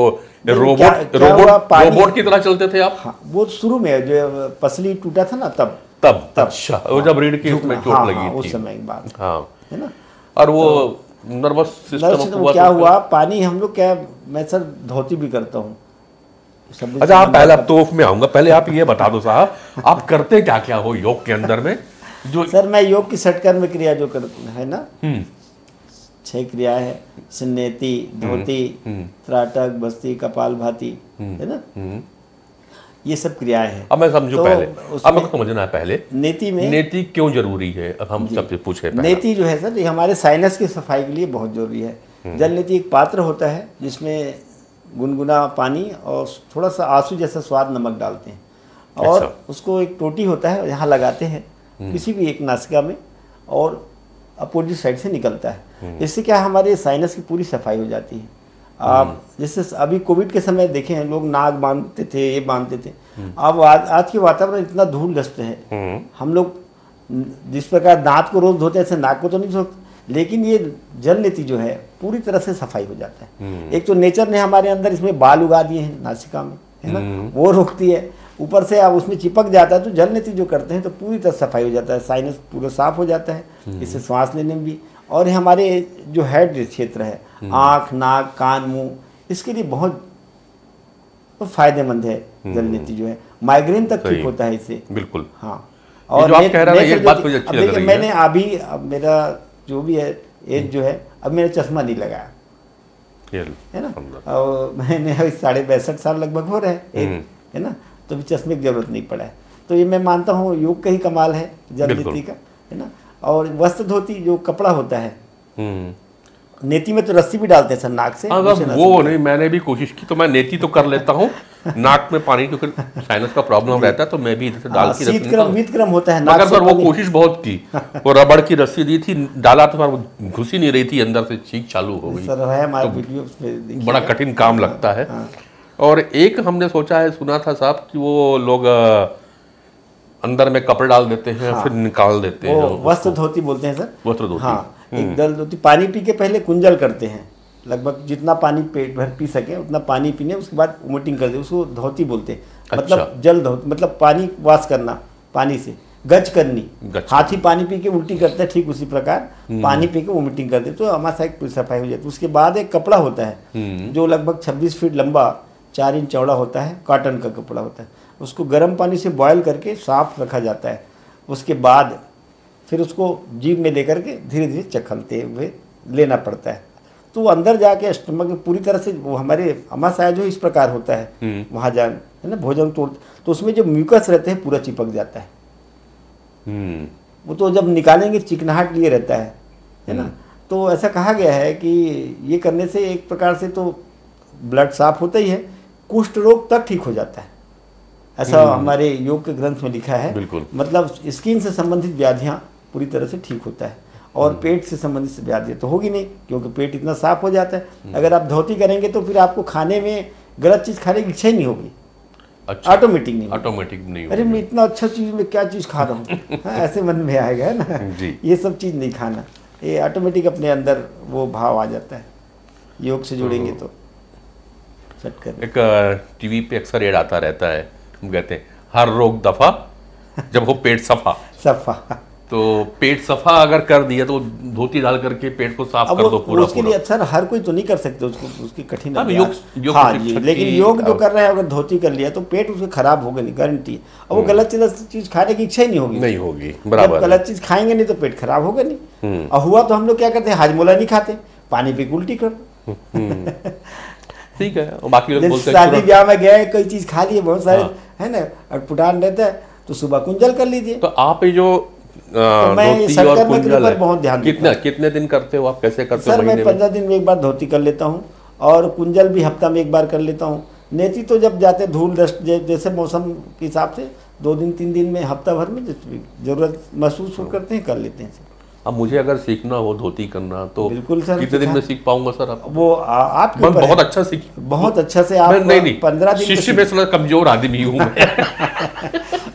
रोबोट की तरह चलते थे आप। हाँ, वो शुरू में जो पसली टूटा था ना, तब। अच्छा, वो जब रीढ़ की उसमें चोट लगी थी, उस समय की बात है ना। और वो नर्वस सिस्टम क्या हुआ, पानी हम लोग क्या, मैं सर धोती भी करता हूँ। अच्छा, आप पहले तोफ में आऊंगा, पहले आप ये बता दो साहब, आप करते क्या क्या हो योग के अंदर में? जो सर मैं योग की षटकर्म क्रिया जो है ना, 6 क्रिया है, सुन्नेति, धोती, त्राटक, बस्ती, कपालभाति, है ना, ये सब क्रियाएं हैं। अब मैं समझू, पहले अब मैं समझना है पहले नेति में नेति क्यों जरूरी है, अब हम सबसे पूछे। नेति जो है सर, ये हमारे साइनस की सफाई के लिए बहुत जरूरी है। जल नेति एक पात्र होता है जिसमें गुनगुना पानी और थोड़ा सा आंसू जैसा स्वाद नमक डालते हैं, और उसको एक टोटी होता है, यहाँ लगाते हैं किसी भी एक नासिका में, और अपोजिट साइड से निकलता है। इससे क्या हमारे साइनस की पूरी सफाई हो जाती है। आप जैसे अभी कोविड के समय देखे हैं, लोग नाक बांधते थे, ये बांधते थे। अब आज के वातावरण इतना धूलग्रस्त है, हम लोग जिस प्रकार दांत को रोज धोते हैं ऐसे नाक को तो नहीं धोते, लेकिन ये जल नीति जो है पूरी तरह से सफाई हो जाता है। एक तो नेचर ने हमारे अंदर इसमें बाल उगा दिए हैं नासिका में, है ना, वो रोकती है। ऊपर से आप उसमें चिपक जाता है, तो जल नीति जो करते हैं तो पूरी तरह सफाई हो जाता है, साइनस पूरा साफ हो जाता है, इससे सांस लेने में भी। और हमारे जो हेड क्षेत्र है, आँख, नाक, कान, मुंह, इसके लिए बहुत फायदेमंद है जल नीति जो है। माइग्रेन तक ठीक होता है इससे, बिल्कुल। हाँ, और जो आप कह रहे हैं ये बात मुझे अच्छी लग रही है। मैंने अभी, अब मेरा जो भी है एज जो है, अब मेरा चश्मा नहीं लगाया है ना, और मैंने अभी 62.5 साल लगभग हो रहे हैं, है ना, तो भी चश्मे की जरूरत नहीं पड़ा है। तो ये मैं मानता हूँ योग का ही कमाल है, जल नीति का, है ना। और वस्त्र धोती जो कपड़ा होता है, नेति में तो रस्सी भी डालते हैं सर नाक से। वो नहीं, मैंने भी कोशिश की, तो मैं नेति तो कर लेता हूँ, नाक में पानी क्योंकि साइनस का प्रॉब्लम रहता है, तो मैं भी इधर से डाल के वीतक्रम होता है, मगर सर वो कोशिश बहुत की, वो रबड़ की रस्सी दी थी, डाला तो वो घुस ही नहीं रही थी, अंदर से चीख चालू हो गई। सर है हमारे वीडियो, बड़ा कठिन काम लगता है। और एक हमने सोचा है, सुना था साहब कि वो लोग अंदर में कपड़े डाल देते हैं, फिर निकाल देते हैं, वस्त्र धोती बोलते हैं सर, वस्त्र धोती। हाँ, एक दल धोती। पानी पी के पहले कुंजल करते हैं, लगभग जितना पानी पेट भर पी सके उतना पानी पीने, उसके बाद वोमिटिंग कर दे, उसको धोती बोलते हैं। मतलब जल धोती, मतलब पानी वाश करना पानी से, गज करनी, हाथी पानी पी के उल्टी करते हैं, ठीक उसी प्रकार पानी पी के वोमिटिंग करते, तो हमारे साइड सफाई हो जाती है। उसके बाद एक कपड़ा होता है जो लगभग 26 फीट लंबा, 4 इंच चौड़ा होता है, कॉटन का कपड़ा होता है, उसको गर्म पानी से बॉयल करके साफ रखा जाता है। उसके बाद फिर उसको जीभ में लेकर के धीरे धीरे चखलते हुए लेना पड़ता है, तो वो अंदर जाके स्टमक में पूरी तरह से, वो हमारे अमाशय जो इस प्रकार होता है, वहाँ जान है ना, भोजन तोड़, तो उसमें जो म्यूकस रहते हैं पूरा चिपक जाता है। वो तो जब निकालेंगे चिकनाहट लिए रहता है ना। तो ऐसा कहा गया है कि ये करने से एक प्रकार से तो ब्लड साफ होता ही है, कुष्ठ रोग तक ठीक हो जाता है, ऐसा हमारे योग के ग्रंथ में लिखा है। मतलब स्किन से संबंधित व्याधियाँ पूरी तरह से ठीक होता है, और पेट से संबंधित व्याधियाँ तो होगी नहीं, क्योंकि पेट इतना साफ हो जाता है। अगर आप धोती करेंगे तो फिर आपको खाने में गलत चीज़ खाने की इच्छा ही नहीं होगी, ऑटोमेटिक नहीं। अरे मैं इतना अच्छा चीज़ में क्या चीज़ खा रहा हूँ, ऐसे मन में आएगा ना, ये सब चीज़ नहीं खाना, ये ऑटोमेटिक अपने अंदर वो भाव आ जाता है, योग से जुड़ेंगे तो। एक टीवी पे अक्सर ऐड आता रहता है, हम कहते हैं हर रोग दफा जब हो पेट सफा। तो पेट सफा अगर कर दिया तो धोती डाल करके पेट को साफ अब कर दो पूरा उसके लिए अच्छा हर कोई तो नहीं कर सकते उसको, उसकी कठिन अब अभ्यास। योग हाँ की जी, शक्ति लेकिन योग जो कर रहे हैं अगर धोती कर लिया तो पेट उसके खराब होगा नहीं, गारंटी है। अब वो गलत चीज खाने की इच्छा ही नहीं होगी, नहीं होगी, जब बराबर है। गलत चीज खाएंगे नहीं तो पेट खराब होगा नहीं। और हुआ तो हम लोग क्या करते हैं, हाजमोला नहीं खाते, पानी पी के उल्टी कर दो। ठीक है, और बाकी लोग जैसे बोलते हैं शादी तुरंत- ब्याह में गए कोई चीज खा लिए बहुत सारे, हाँ। है ना, अटपुटान रहता है तो सुबह कुंजल कर लीजिए। तो आप ये जो मैं धोती सत्कर्म और के कुंडल ऊपर है, बहुत ध्यान देता कितना कितने दिन करते हो आप, कैसे करते हो सर मैं महीने में? 15 दिन में एक बार धोती कर लेता हूँ और कुंजल भी हफ्ता में एक बार कर लेता हूँ। नेति तो जब जाते धूल डस्ट जैसे मौसम के हिसाब से 2 दिन 3 दिन में, हफ्ता भर में जरूरत महसूस हो करते हैं कर लेते हैं सर। अब मुझे अगर सीखना हो धोती करना तो बिल्कुल सर, कितने दिन में सीख पाऊंगा सर आप? वो आपके मैं ऊपर बहुत है। अच्छा सीख, बहुत अच्छा से आप नहीं 15 दिन में शिष्य में थोड़ा कमजोर आदमी हूँ मैं।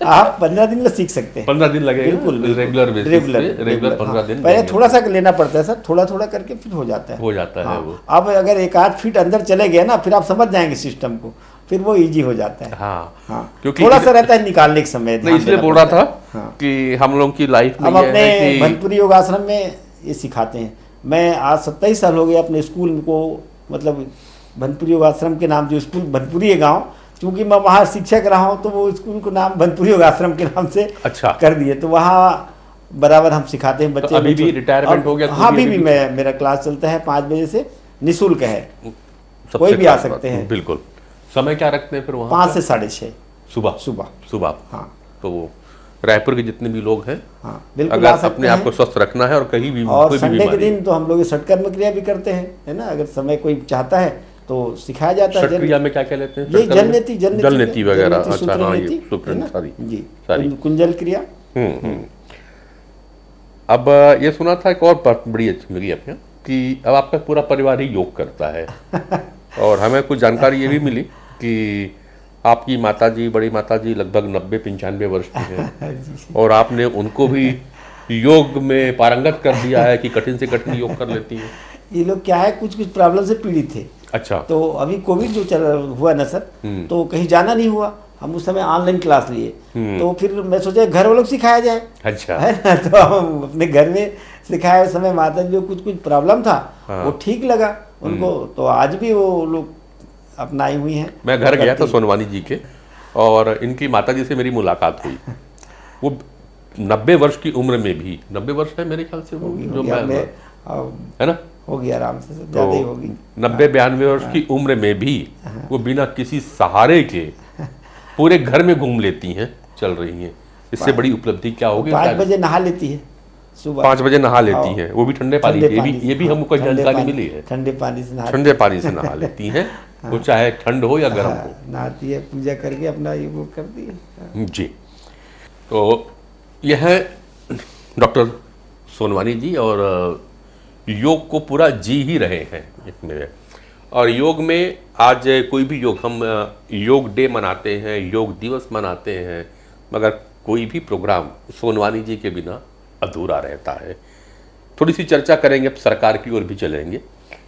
आप 15 दिन में सीख सकते हैं। 15 दिन लगेगा बिल्कुल रेगुलर बेसिस रेगुलर पे, रेगुलर 15 दिन पहले लगेंगे। थोड़ा सा लेना पड़ता है सर, थोड़ा थोड़ा करके फिर हो जाता है। हो जाता है हाँ, वो। अब अगर 1 आध फीट अंदर चले गए ना फिर आप समझ जाएंगे सिस्टम को, फिर वो इजी हो जाता है। हाँ, हाँ, क्योंकि थोड़ा सा रहता है निकालने के समय, नहीं ध्यान इसलिए देना बोल रहा पड़ता था है। हाँ। कि हम लोग की लाइफ में हम ये अपने है कि भनपुरी योगाश्रम में ये सिखाते हैं। मैं आज 27 साल हो गए अपने स्कूल को, मतलब भनपुरी योगाश्रम के नाम, जो स्कूल भनपुरी है गाँव, क्योंकि मैं वहाँ शिक्षक रहा हूँ तो वो स्कूल को नाम भनपुरी योगाश्रम के नाम से अच्छा कर दिए। तो वहाँ बराबर हम सिखाते हैं बच्चे। अभी भी रिटायरमेंट हो गया तो हाँ भी अभी भी अभी मेरा क्लास चलता है 5 बजे से, निःशुल्क है, सबसे कोई भी आ खास बात, सकते हैं। बिल्कुल। समय क्या रखते हैं फिर वहाँ 5 पे? से 6:30 सुबह सुबह। सुबह। हाँ तो रायपुर के जितने भी लोग हैं, हाँ बिल्कुल अगर आ सकते अपने आप हैं। को स्वस्थ रखना है और कहीं भी और कोई भी संडे के बीमारी दिन तो हम लोग षटकर्म क्रिया भी करते हैं, है ना, अगर समय कोई चाहता है तो सिखाया जाता है। षट क्रिया में क्या क्या लेते हैं? ये षटकर्म में? जलनेति जलनेति वगैरह। जलनेति, अच्छा हाँ, ये सूत्रनेति, सूत्र है ना? सारी जी सारी। कुंजल क्रिया। अब ये सुना था एक और बात बड़ी अच्छी मिली अपने कि अब आपका पूरा परिवार ही योग करता है। और हमें कुछ जानकारी ये भी मिली कि आपकी माताजी, बड़ी माताजी लगभग 90-95 वर्ष की हैं और आपने उनको भी योग में पारंगत कर दिया है कि कठिन से कठिन योग कर लेती हैं। ये लोग क्या है, कुछ कुछ प्रॉब्लम से पीड़ित थे। अच्छा। तो अभी कोविड जो चल हुआ ना सर, तो कहीं जाना नहीं हुआ, हम उस समय ऑनलाइन क्लास लिए। तो फिर मैं सोचा घर वालों को सिखाया जाए, अच्छा। है ना, तो हम अपने घर में सिखाया। उस समय माता जी को कुछ कुछ प्रॉब्लम था, हाँ। वो ठीक लगा उनको, तो आज भी वो लोग अपनाई हुई हैं। मैं घर गया था सोनवानी जी के और इनकी माताजी से मेरी मुलाकात हुई। वो 90 वर्ष की उम्र में भी, 90 वर्ष है मेरे ख्याल से वो, जो मैं है ना, होगी आराम से, ज़्यादा ही होगी। 90-92 वर्ष की उम्र में भी वो बिना किसी सहारे के पूरे घर में घूम लेती हैं, चल रही हैं। इससे बड़ी उपलब्धि क्या होगी? 5 बजे नहा लेती है सुबह, 5 बजे नहा लेती हैं, वो भी ठंडे पानी से। ये भी हमको ठंडे जानकारी पानी- मिली है। ठंडे पानी से नहा ठंडे पानी से नहा लेती हैं, वो चाहे ठंड हो या गर्म हो। नहाती है, पूजा करके अपना ये वो करती है। जी। तो यह है डॉक्टर सोनवानी जी और योग को पूरा जी ही रहे हैं इसमें। और योग में आज कोई भी योग, हम योग डे मनाते हैं, योग दिवस मनाते हैं, मगर कोई भी प्रोग्राम सोनवानी जी के बिना अधूरा रहता है। थोड़ी सी चर्चा करेंगे, अब सरकार की ओर भी चलेंगे,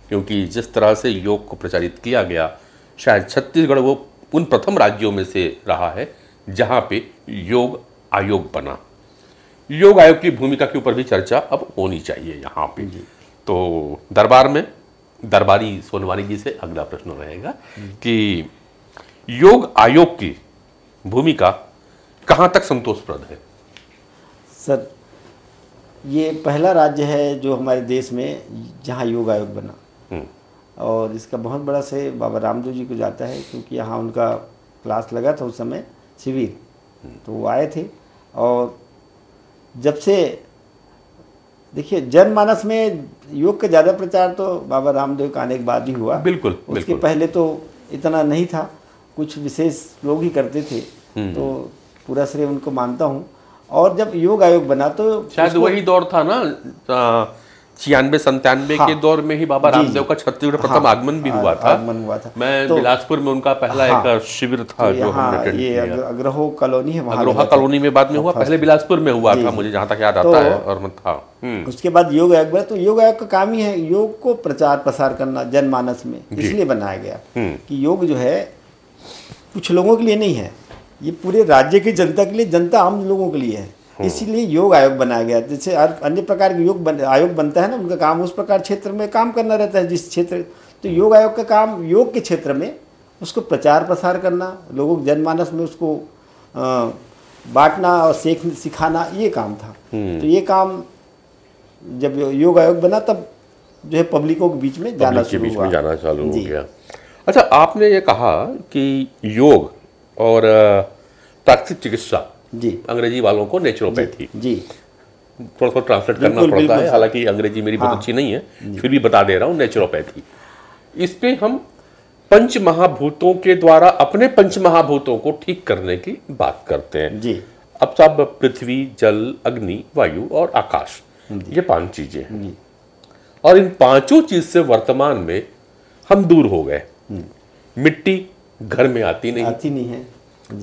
क्योंकि जिस तरह से योग को प्रचारित किया गया, शायद छत्तीसगढ़ वो उन प्रथम राज्यों में से रहा है जहाँ पे योग आयोग बना। योग आयोग की भूमिका के ऊपर भी चर्चा अब होनी चाहिए यहाँ पे। तो दरबार में दरबारी सोनवानी जी से अगला प्रश्न रहेगा कि योग आयोग की भूमिका कहाँ तक संतोषप्रद है? सर ये पहला राज्य है जो हमारे देश में जहाँ योग आयोग बना, और इसका बहुत बड़ा श्रेय बाबा रामदेव जी को जाता है, क्योंकि यहाँ उनका क्लास लगा था उस समय, शिविर, तो वो आए थे। और जब से देखिए जनमानस में योग का ज़्यादा प्रचार तो बाबा रामदेव के आने के बाद ही हुआ। बिल्कुल, उसके बिल्कुल। पहले तो इतना नहीं था, कुछ विशेष लोग ही करते थे, तो पूरा श्रेय उनको मानता हूँ। और जब योग आयोग बना तो शायद वही दौर था ना, 96-97 हाँ, के दौर में ही बाबा जी, रामदेव का छत्तीसगढ़ प्रथम हाँ, आगमन भी हुआ था। आगमन हुआ था। मैं तो बिलासपुर में उनका पहला हाँ, एक शिविर था तो जो हमने यहाँ अटेंड ये किया। अग्रहो कॉलोनी है, वहाँ अग्रोहा लगा था। कॉलोनी में बाद में हुआ, पहले बिलासपुर में हुआ था, मुझे जहाँ तक याद आता है। और मैं था उसके बाद योग आयोग बना। तो योग आयोग का काम ही है योग को प्रचार प्रसार करना जनमानस में, इसलिए बनाया गया कि योग जो है कुछ लोगों के लिए नहीं है, ये पूरे राज्य की जनता के लिए, जनता आम लोगों के लिए है। इसीलिए योग आयोग बनाया गया। जैसे अन्य प्रकार के आयोग बनता है ना, उनका काम उस प्रकार क्षेत्र में काम करना रहता है जिस क्षेत्र। तो योग आयोग का काम योग के क्षेत्र में उसको प्रचार प्रसार करना, लोगों के जनमानस में उसको बांटना और सिखाना, ये काम था। तो ये काम जब योग आयोग बना तब जो है पब्लिकों के बीच में जाना शुरू हो गया। अच्छा, आपने ये कहा कि योग और प्राकृतिक चिकित्सा, जी, अंग्रेजी वालों को नेचुरोपैथी, जी, थोड़ा थोड़ा ट्रांसलेट करना पड़ता है, हालांकि अंग्रेजी मेरी बहुत अच्छी नहीं है, फिर भी बता दे रहा हूँ, नेचुरोपैथी। इस पे हम पंच महाभूतों के द्वारा अपने पंच महाभूतों को ठीक करने की बात करते हैं, जी। अब सब पृथ्वी, जल, अग्नि, वायु और आकाश, ये 5 चीजें हैं, और इन 5 चीज से वर्तमान में हम दूर हो गए। मिट्टी घर में आती नहीं है,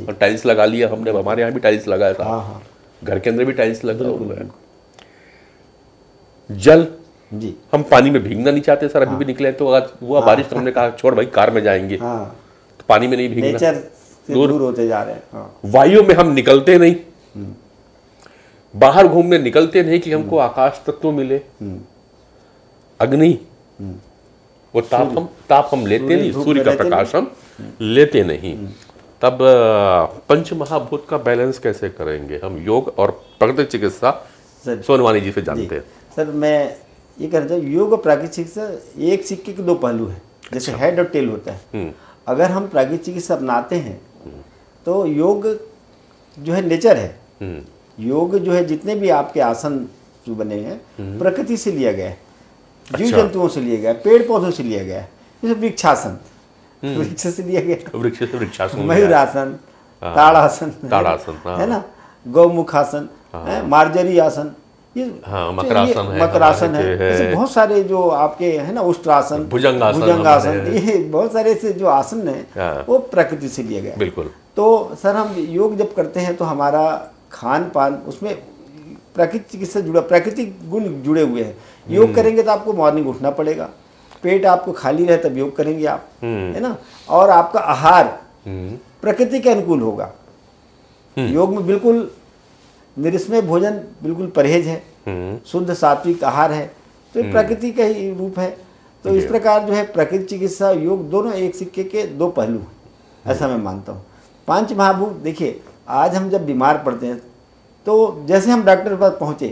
और टाइल्स लगा लिया हमने, हमारे यहाँ भी टाइल्स लगाया था, घर के अंदर भी टाइल्स लगा हुआ है। जल, जी, हम पानी में भीगना नहीं चाहते सर, अभी भी निकले तो आज हुआ बारिश, तो हमने कहा छोड़ भाई कार में जाएंगे, तो पानी में नहीं भीगना, नेचर से दूर होते जा रहे हैं। वायु में हम निकलते नहीं, बाहर घूमने निकलते नहीं कि हमको आकाश तत्व मिले। अग्नि, वो ताप हम लेते नहीं, सूर्य का प्रकाश हम लेते नहीं। तब पंच महाभूत का बैलेंस कैसे करेंगे हम? योग और प्राकृतिक चिकित्सा सोनवानी जी से जानते हैं। सर मैं ये कहता हूँ, योग और प्राकृतिक चिकित्सा एक सिक्के के 2 पहलू हैं, जैसे हेड और टेल होता है। अगर हम प्राकृतिक चिकित्सा अपनाते हैं तो योग जो है नेचर है, योग जो है जितने भी आपके आसन जो बने हैं प्रकृति से लिया गया है, जीव जंतुओं से लिया गया, पेड़ पौधों से लिया गया है। जैसे वृक्षासन, वृक्ष से लिया गया, वृक्षासन, मयूरासन, ताड़ासन, है ना, गौमुखासन, मार्जरी आसन, ये मकरासन है, ऐसे बहुत सारे जो आपके है ना, उष्ट्रासन, भुजंगासन, ये बहुत सारे ऐसे जो आसन है वो प्रकृति से लिया गया। बिल्कुल। तो सर हम योग जब करते हैं तो हमारा खान पान उसमें प्राकृतिक चिकित्सा जुड़ा, प्राकृतिक गुण जुड़े हुए हैं। योग करेंगे तो आपको मॉर्निंग उठना पड़ेगा, पेट आपको खाली रहे तब योग करेंगे आप, है ना, और आपका आहार प्रकृति के अनुकूल होगा। योग में बिल्कुल निरस्मय भोजन, बिल्कुल परहेज है, शुद्ध सात्विक आहार है, तो ये प्रकृति का ही रूप है। तो इस प्रकार जो है प्रकृति चिकित्सा योग दोनों एक सिक्के के 2 पहलू हैं, ऐसा मैं मानता हूँ। 5 महाभूत, देखिए आज हम जब बीमार पड़ते हैं तो जैसे हम डॉक्टर के पास पहुँचे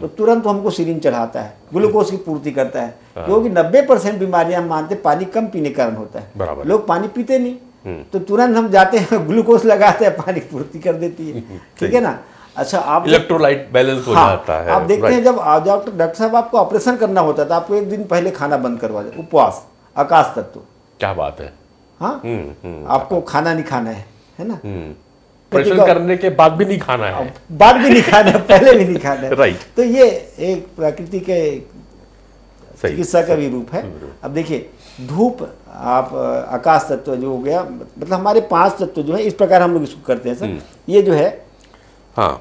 तो तुरंत हमको सिरिंज चढ़ाता है, ग्लूकोज की पूर्ति करता है, क्योंकि 90% बीमारियां हम मानते पानी कम पीने के कारण होता है। लोग पानी पीते नहीं, तो तुरंत हम जाते हैं ग्लूकोज लगाते हैं, पानी की पूर्ति कर देती है, ठीक है ना। अच्छा, आप इलेक्ट्रोलाइट बैलेंस हो जाता है। आप देखते हैं जब डॉक्टर साहब आपको ऑपरेशन करना होता था, आपको 1 दिन पहले खाना बंद करवा दे, उपवास, आकाश तत्व। क्या बात है। हाँ, आपको खाना नहीं खाना है ना, ऑपरेशन करने के बाद भी नहीं खाना है, बाद भी नहीं खाना है, पहले भी नहीं खाना है, राइट। तो ये एक प्रकृति के चिकित्सा का भी रूप है। अब देखिए धूप, आप आकाश तत्व जो हो गया, मतलब हमारे 5 तत्व जो है इस प्रकार हम लोग इसको करते हैं सर। ये जो है, हाँ,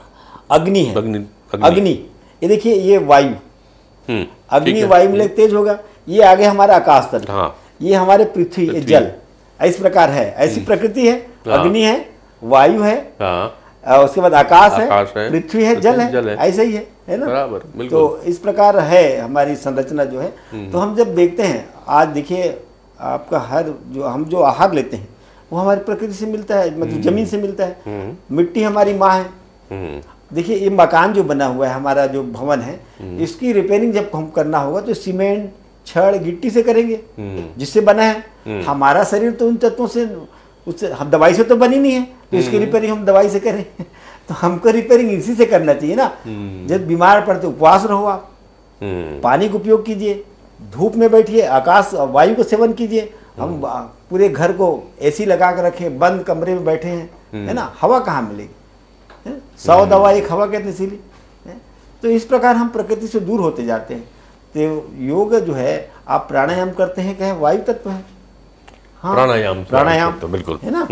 अग्नि है, अग्नि, ये देखिए ये वायु, अग्नि वायु मिले तेज होगा। ये आगे हमारा आकाश तत्व, हाँ, ये हमारे पृथ्वी, ये जल, इस प्रकार है, ऐसी प्रकृति है। अग्नि है, वायु है, उसके बाद आकाश है, पृथ्वी है, जल है, ऐसे ही है ना, बराबर। तो इस प्रकार है हमारी संरचना जो है। तो हम जब देखते हैं, आज देखिए आपका हर जो आहार लेते हैं वो हमारी प्रकृति से मिलता है, मतलब जमीन से मिलता है। मिट्टी हमारी माँ है। देखिए ये मकान जो बना हुआ है, हमारा जो भवन है, इसकी रिपेयरिंग जब हम करना होगा तो सीमेंट, छड़, गिट्टी से करेंगे, जिससे बना है। हमारा शरीर तो उन तत्वों से, उससे हम दवाई से तो बनी नहीं है, तो इसकी रिपेयरिंग हम दवाई से करें तो हमको रिपेयरिंग इसी से करना चाहिए ना। जब बीमार पड़ते उपवास रहो आप, पानी का उपयोग कीजिए, धूप में बैठिए, आकाश वायु का सेवन कीजिए। हम पूरे घर को एसी लगा कर रखे, बंद कमरे में बैठे हैं, है ना, हवा कहाँ मिलेगी? 100 दवा एक हवा कहते इसीलिए। तो इस प्रकार हम प्रकृति से दूर होते जाते हैं। तो योग जो है, आप प्राणायाम करते हैं, कहें वायु तत्व है, हाँ, प्राणायाम तो बिल्कुल है ना।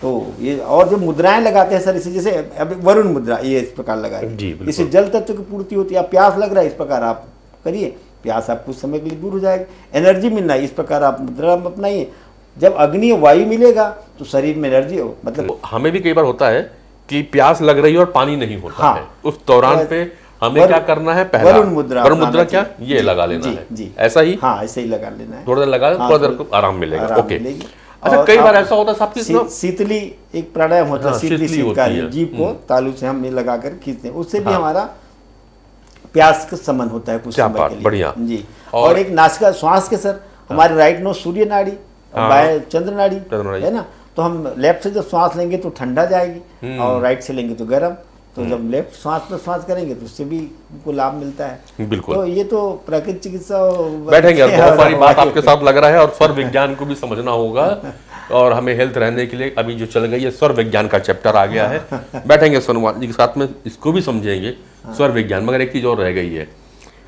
तो ये और जो मुद्राएं लगाते हैं सर, इसे जैसे अभी वरुण मुद्रा, ये इस प्रकार लगाए, इससे जल तत्व की पूर्ति होती है। आप प्यास लग रहा है, इस प्रकार आप करिए, प्यास आप कुछ समय के लिए दूर हो जाएगी। एनर्जी मिलना है, इस प्रकार आप मुद्रा अपनाइए। जब अग्नि वायु मिलेगा तो शरीर में एनर्जी हो, मतलब हमें भी कई बार होता है कि प्यास लग रही है और पानी नहीं होता हाँ। है, उस दौरान पे हमें क्या करना है? पहला वरुण मुद्रा क्या ये लगा लेना है? जी। ऐसा ही? हाँ, ऐसे ही लगा लेना है। थोड़ा देर लगा, हाँ, थोड़ा देर को आराम मिलेगा। ओके। मिलेगी। अच्छा, और कई बार ऐसा होता है साहब कि शीतली एक प्राणायाम होता है, हाँ, शीतली शीतली होती शीतकारी है। जीभ को तालू से हम लगा कर खींचते हैं, उससे भी हाँ। हमारा प्यास का समन होता है कुछ क्या समय बात, के लिए। बढ़िया। जी। और और एक नासिका श्वास के सर, हमारे राइट नोज सूर्य नाड़ी और बाएं चंद्र नाड़ी है ना, तो हम लेफ्ट से जब श्वास लेंगे तो ठंडा जाएगी और राइट से लेंगे तो गर्म। तो जब लेफ्ट श्वास पर श्वास करेंगे तो उससे भी हमको लाभ मिलता है। बिल्कुल। तो ये तो प्राकृतिक चिकित्सा बैठेंगे और बहुत सारी बात आपके साथ लग रहा है, और स्वर विज्ञान को भी समझना होगा, और हमें हेल्थ रहने के लिए अभी जो चल गई है स्वर विज्ञान का चैप्टर आ गया है। बैठेंगे सोनवाल जी के साथ में, इसको भी समझेंगे स्वर विज्ञान। मगर एक चीज और रह गई है,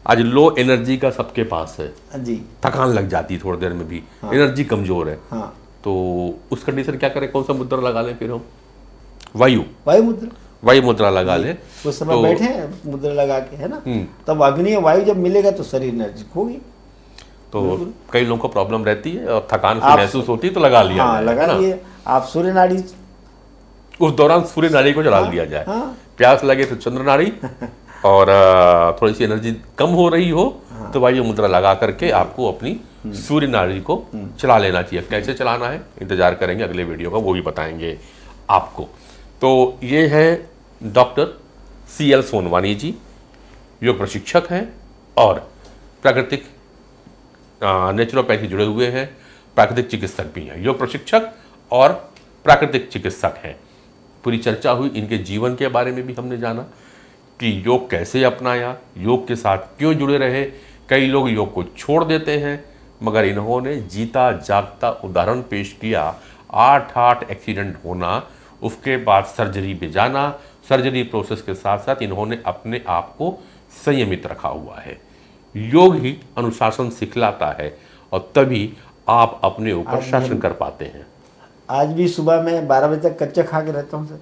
आज लो एनर्जी का सबके पास है जी, थकान लग जाती है थोड़ी देर में भी, एनर्जी कमजोर है। हाँ। तो उस कंडीशन क्या करें? कौन सा मुद्रा लगा लें फिर हम? वायु मुद्रा, वायु मुद्रा लगा लें। उस समय बैठे हैं मुद्रा लगा के, है ना, तब अग्नि वायु जब मिलेगा तो शरीर एनर्जिक होगी। तो कई लोगों को प्रॉब्लम रहती है और थकान से महसूस होती है, तो लगा लिया हाँ, जाए, लगा लिए आप सूर्य नाड़ी, उस दौरान सूर्य नाड़ी को जला दिया जाए। हाँ। प्यास लगे तो चंद्र नाड़ी, और थोड़ी सी एनर्जी कम हो रही हो तो वायु मुद्रा लगा करके आपको अपनी सूर्य नाड़ी को चला लेना चाहिए। कैसे चलाना है इंतजार करेंगे अगले वीडियो का, वो भी बताएंगे आपको। तो ये है डॉक्टर CL सोनवानी जी, योग प्रशिक्षक हैं और प्राकृतिक नेचुरोपैथी जुड़े हुए हैं, प्राकृतिक चिकित्सक भी हैं, योग प्रशिक्षक और प्राकृतिक चिकित्सक हैं। पूरी चर्चा हुई, इनके जीवन के बारे में भी हमने जाना कि योग कैसे अपनाया, योग के साथ क्यों जुड़े रहे। कई लोग योग को छोड़ देते हैं, मगर इन्होंने जीता जागता उदाहरण पेश किया। 8 एक्सीडेंट होना, उसके बाद सर्जरी पे जाना, सर्जरी प्रोसेस के साथ साथ इन्होंने अपने आप को संयमित रखा हुआ है। योग ही अनुशासन सिखलाता है और तभी आप अपने ऊपर शासन कर पाते हैं। आज भी सुबह मैं 12 बजे तक कच्चा खा के रहता हूँ सर।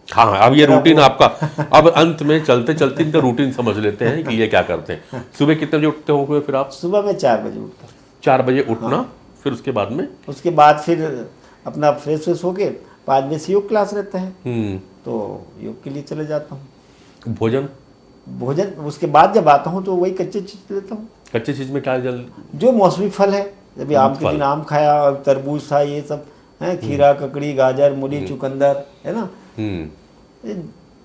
हाँ, अब ये रूटीन आपका, अब अंत में चलते चलते इनका रूटीन समझ लेते हैं कि ये क्या करते हैं। सुबह कितने बजे उठते होंगे फिर आप? सुबह में 4 बजे उठता हूँ। 4 बजे उठना, फिर उसके बाद में? उसके बाद फिर अपना फ्रेश होके 5 बजे से योग क्लास रहता है, तो योग के लिए चले जाता हूँ। भोजन उसके बाद जब आता हूँ तो वही कच्चे चीज लेता हूँ। कच्चे चीज में क्या? जो मौसमी फल है, जब आम के दिन आम खाया और तरबूज था, ये सब है, खीरा, ककड़ी, गाजर, मूली, चुकंदर, है ना,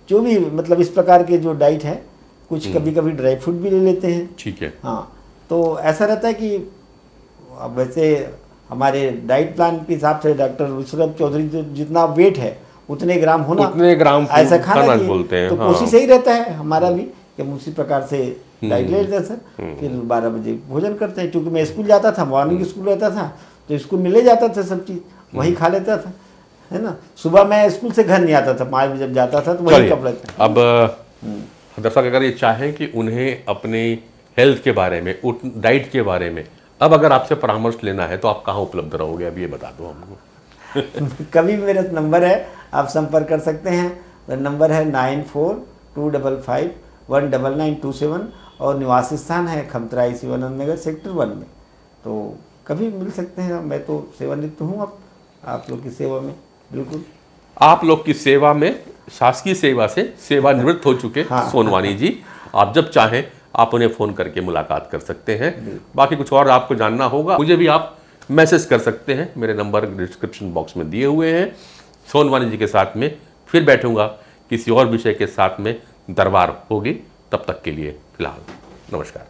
जो भी मतलब इस प्रकार के जो डाइट है। कुछ कभी कभी ड्राई फ्रूट भी ले लेते हैं। ठीक है। हाँ, तो ऐसा रहता है कि अब वैसे हमारे डाइट प्लान के हिसाब से डॉक्टर विश्वनाथ चौधरी जो जितना वेट है उतने ग्राम होना, उतने ग्राम ऐसा खाना बोलते हैं। तो हाँ। कोशिश यही रहता है हमारा भी कि हम उसी प्रकार से डाइट ले लेते हैं सर। फिर 12 बजे भोजन करते हैं, क्योंकि मैं स्कूल जाता था, मॉर्निंग स्कूल रहता था, तो स्कूल में ले जाता था सब चीज़, वही खा लेता था, है ना। सुबह मैं स्कूल से घर नहीं आता था, 5 बजे जब जाता था तो वही कप लेता था। अब दर्शक अगर ये चाहें कि उन्हें अपने हेल्थ के बारे में, डाइट के बारे में अब अगर आपसे परामर्श लेना है तो आप कहाँ उपलब्ध रहोगे, अब ये बता दो हमको। कभी मेरा नंबर है, आप संपर्क कर सकते हैं। नंबर है 9425519927 और निवास स्थान है खमतराई शिवानंद नगर सेक्टर 1 में। तो कभी मिल सकते हैं, मैं तो सेवानिवृत्त हूँ अब आप लोग की सेवा में। बिल्कुल आप लोग की सेवा में, शासकीय सेवा से सेवानिवृत्त हो चुके सोनवानी जी, आप जब चाहें आप उन्हें फ़ोन करके मुलाकात कर सकते हैं। बाकी कुछ और आपको जानना होगा मुझे भी आप मैसेज कर सकते हैं, मेरे नंबर डिस्क्रिप्शन बॉक्स में दिए हुए हैं। सोनवानी जी के साथ में फिर बैठूंगा, किसी और विषय के साथ में दरबार होगी। तब तक के लिए फिलहाल नमस्कार।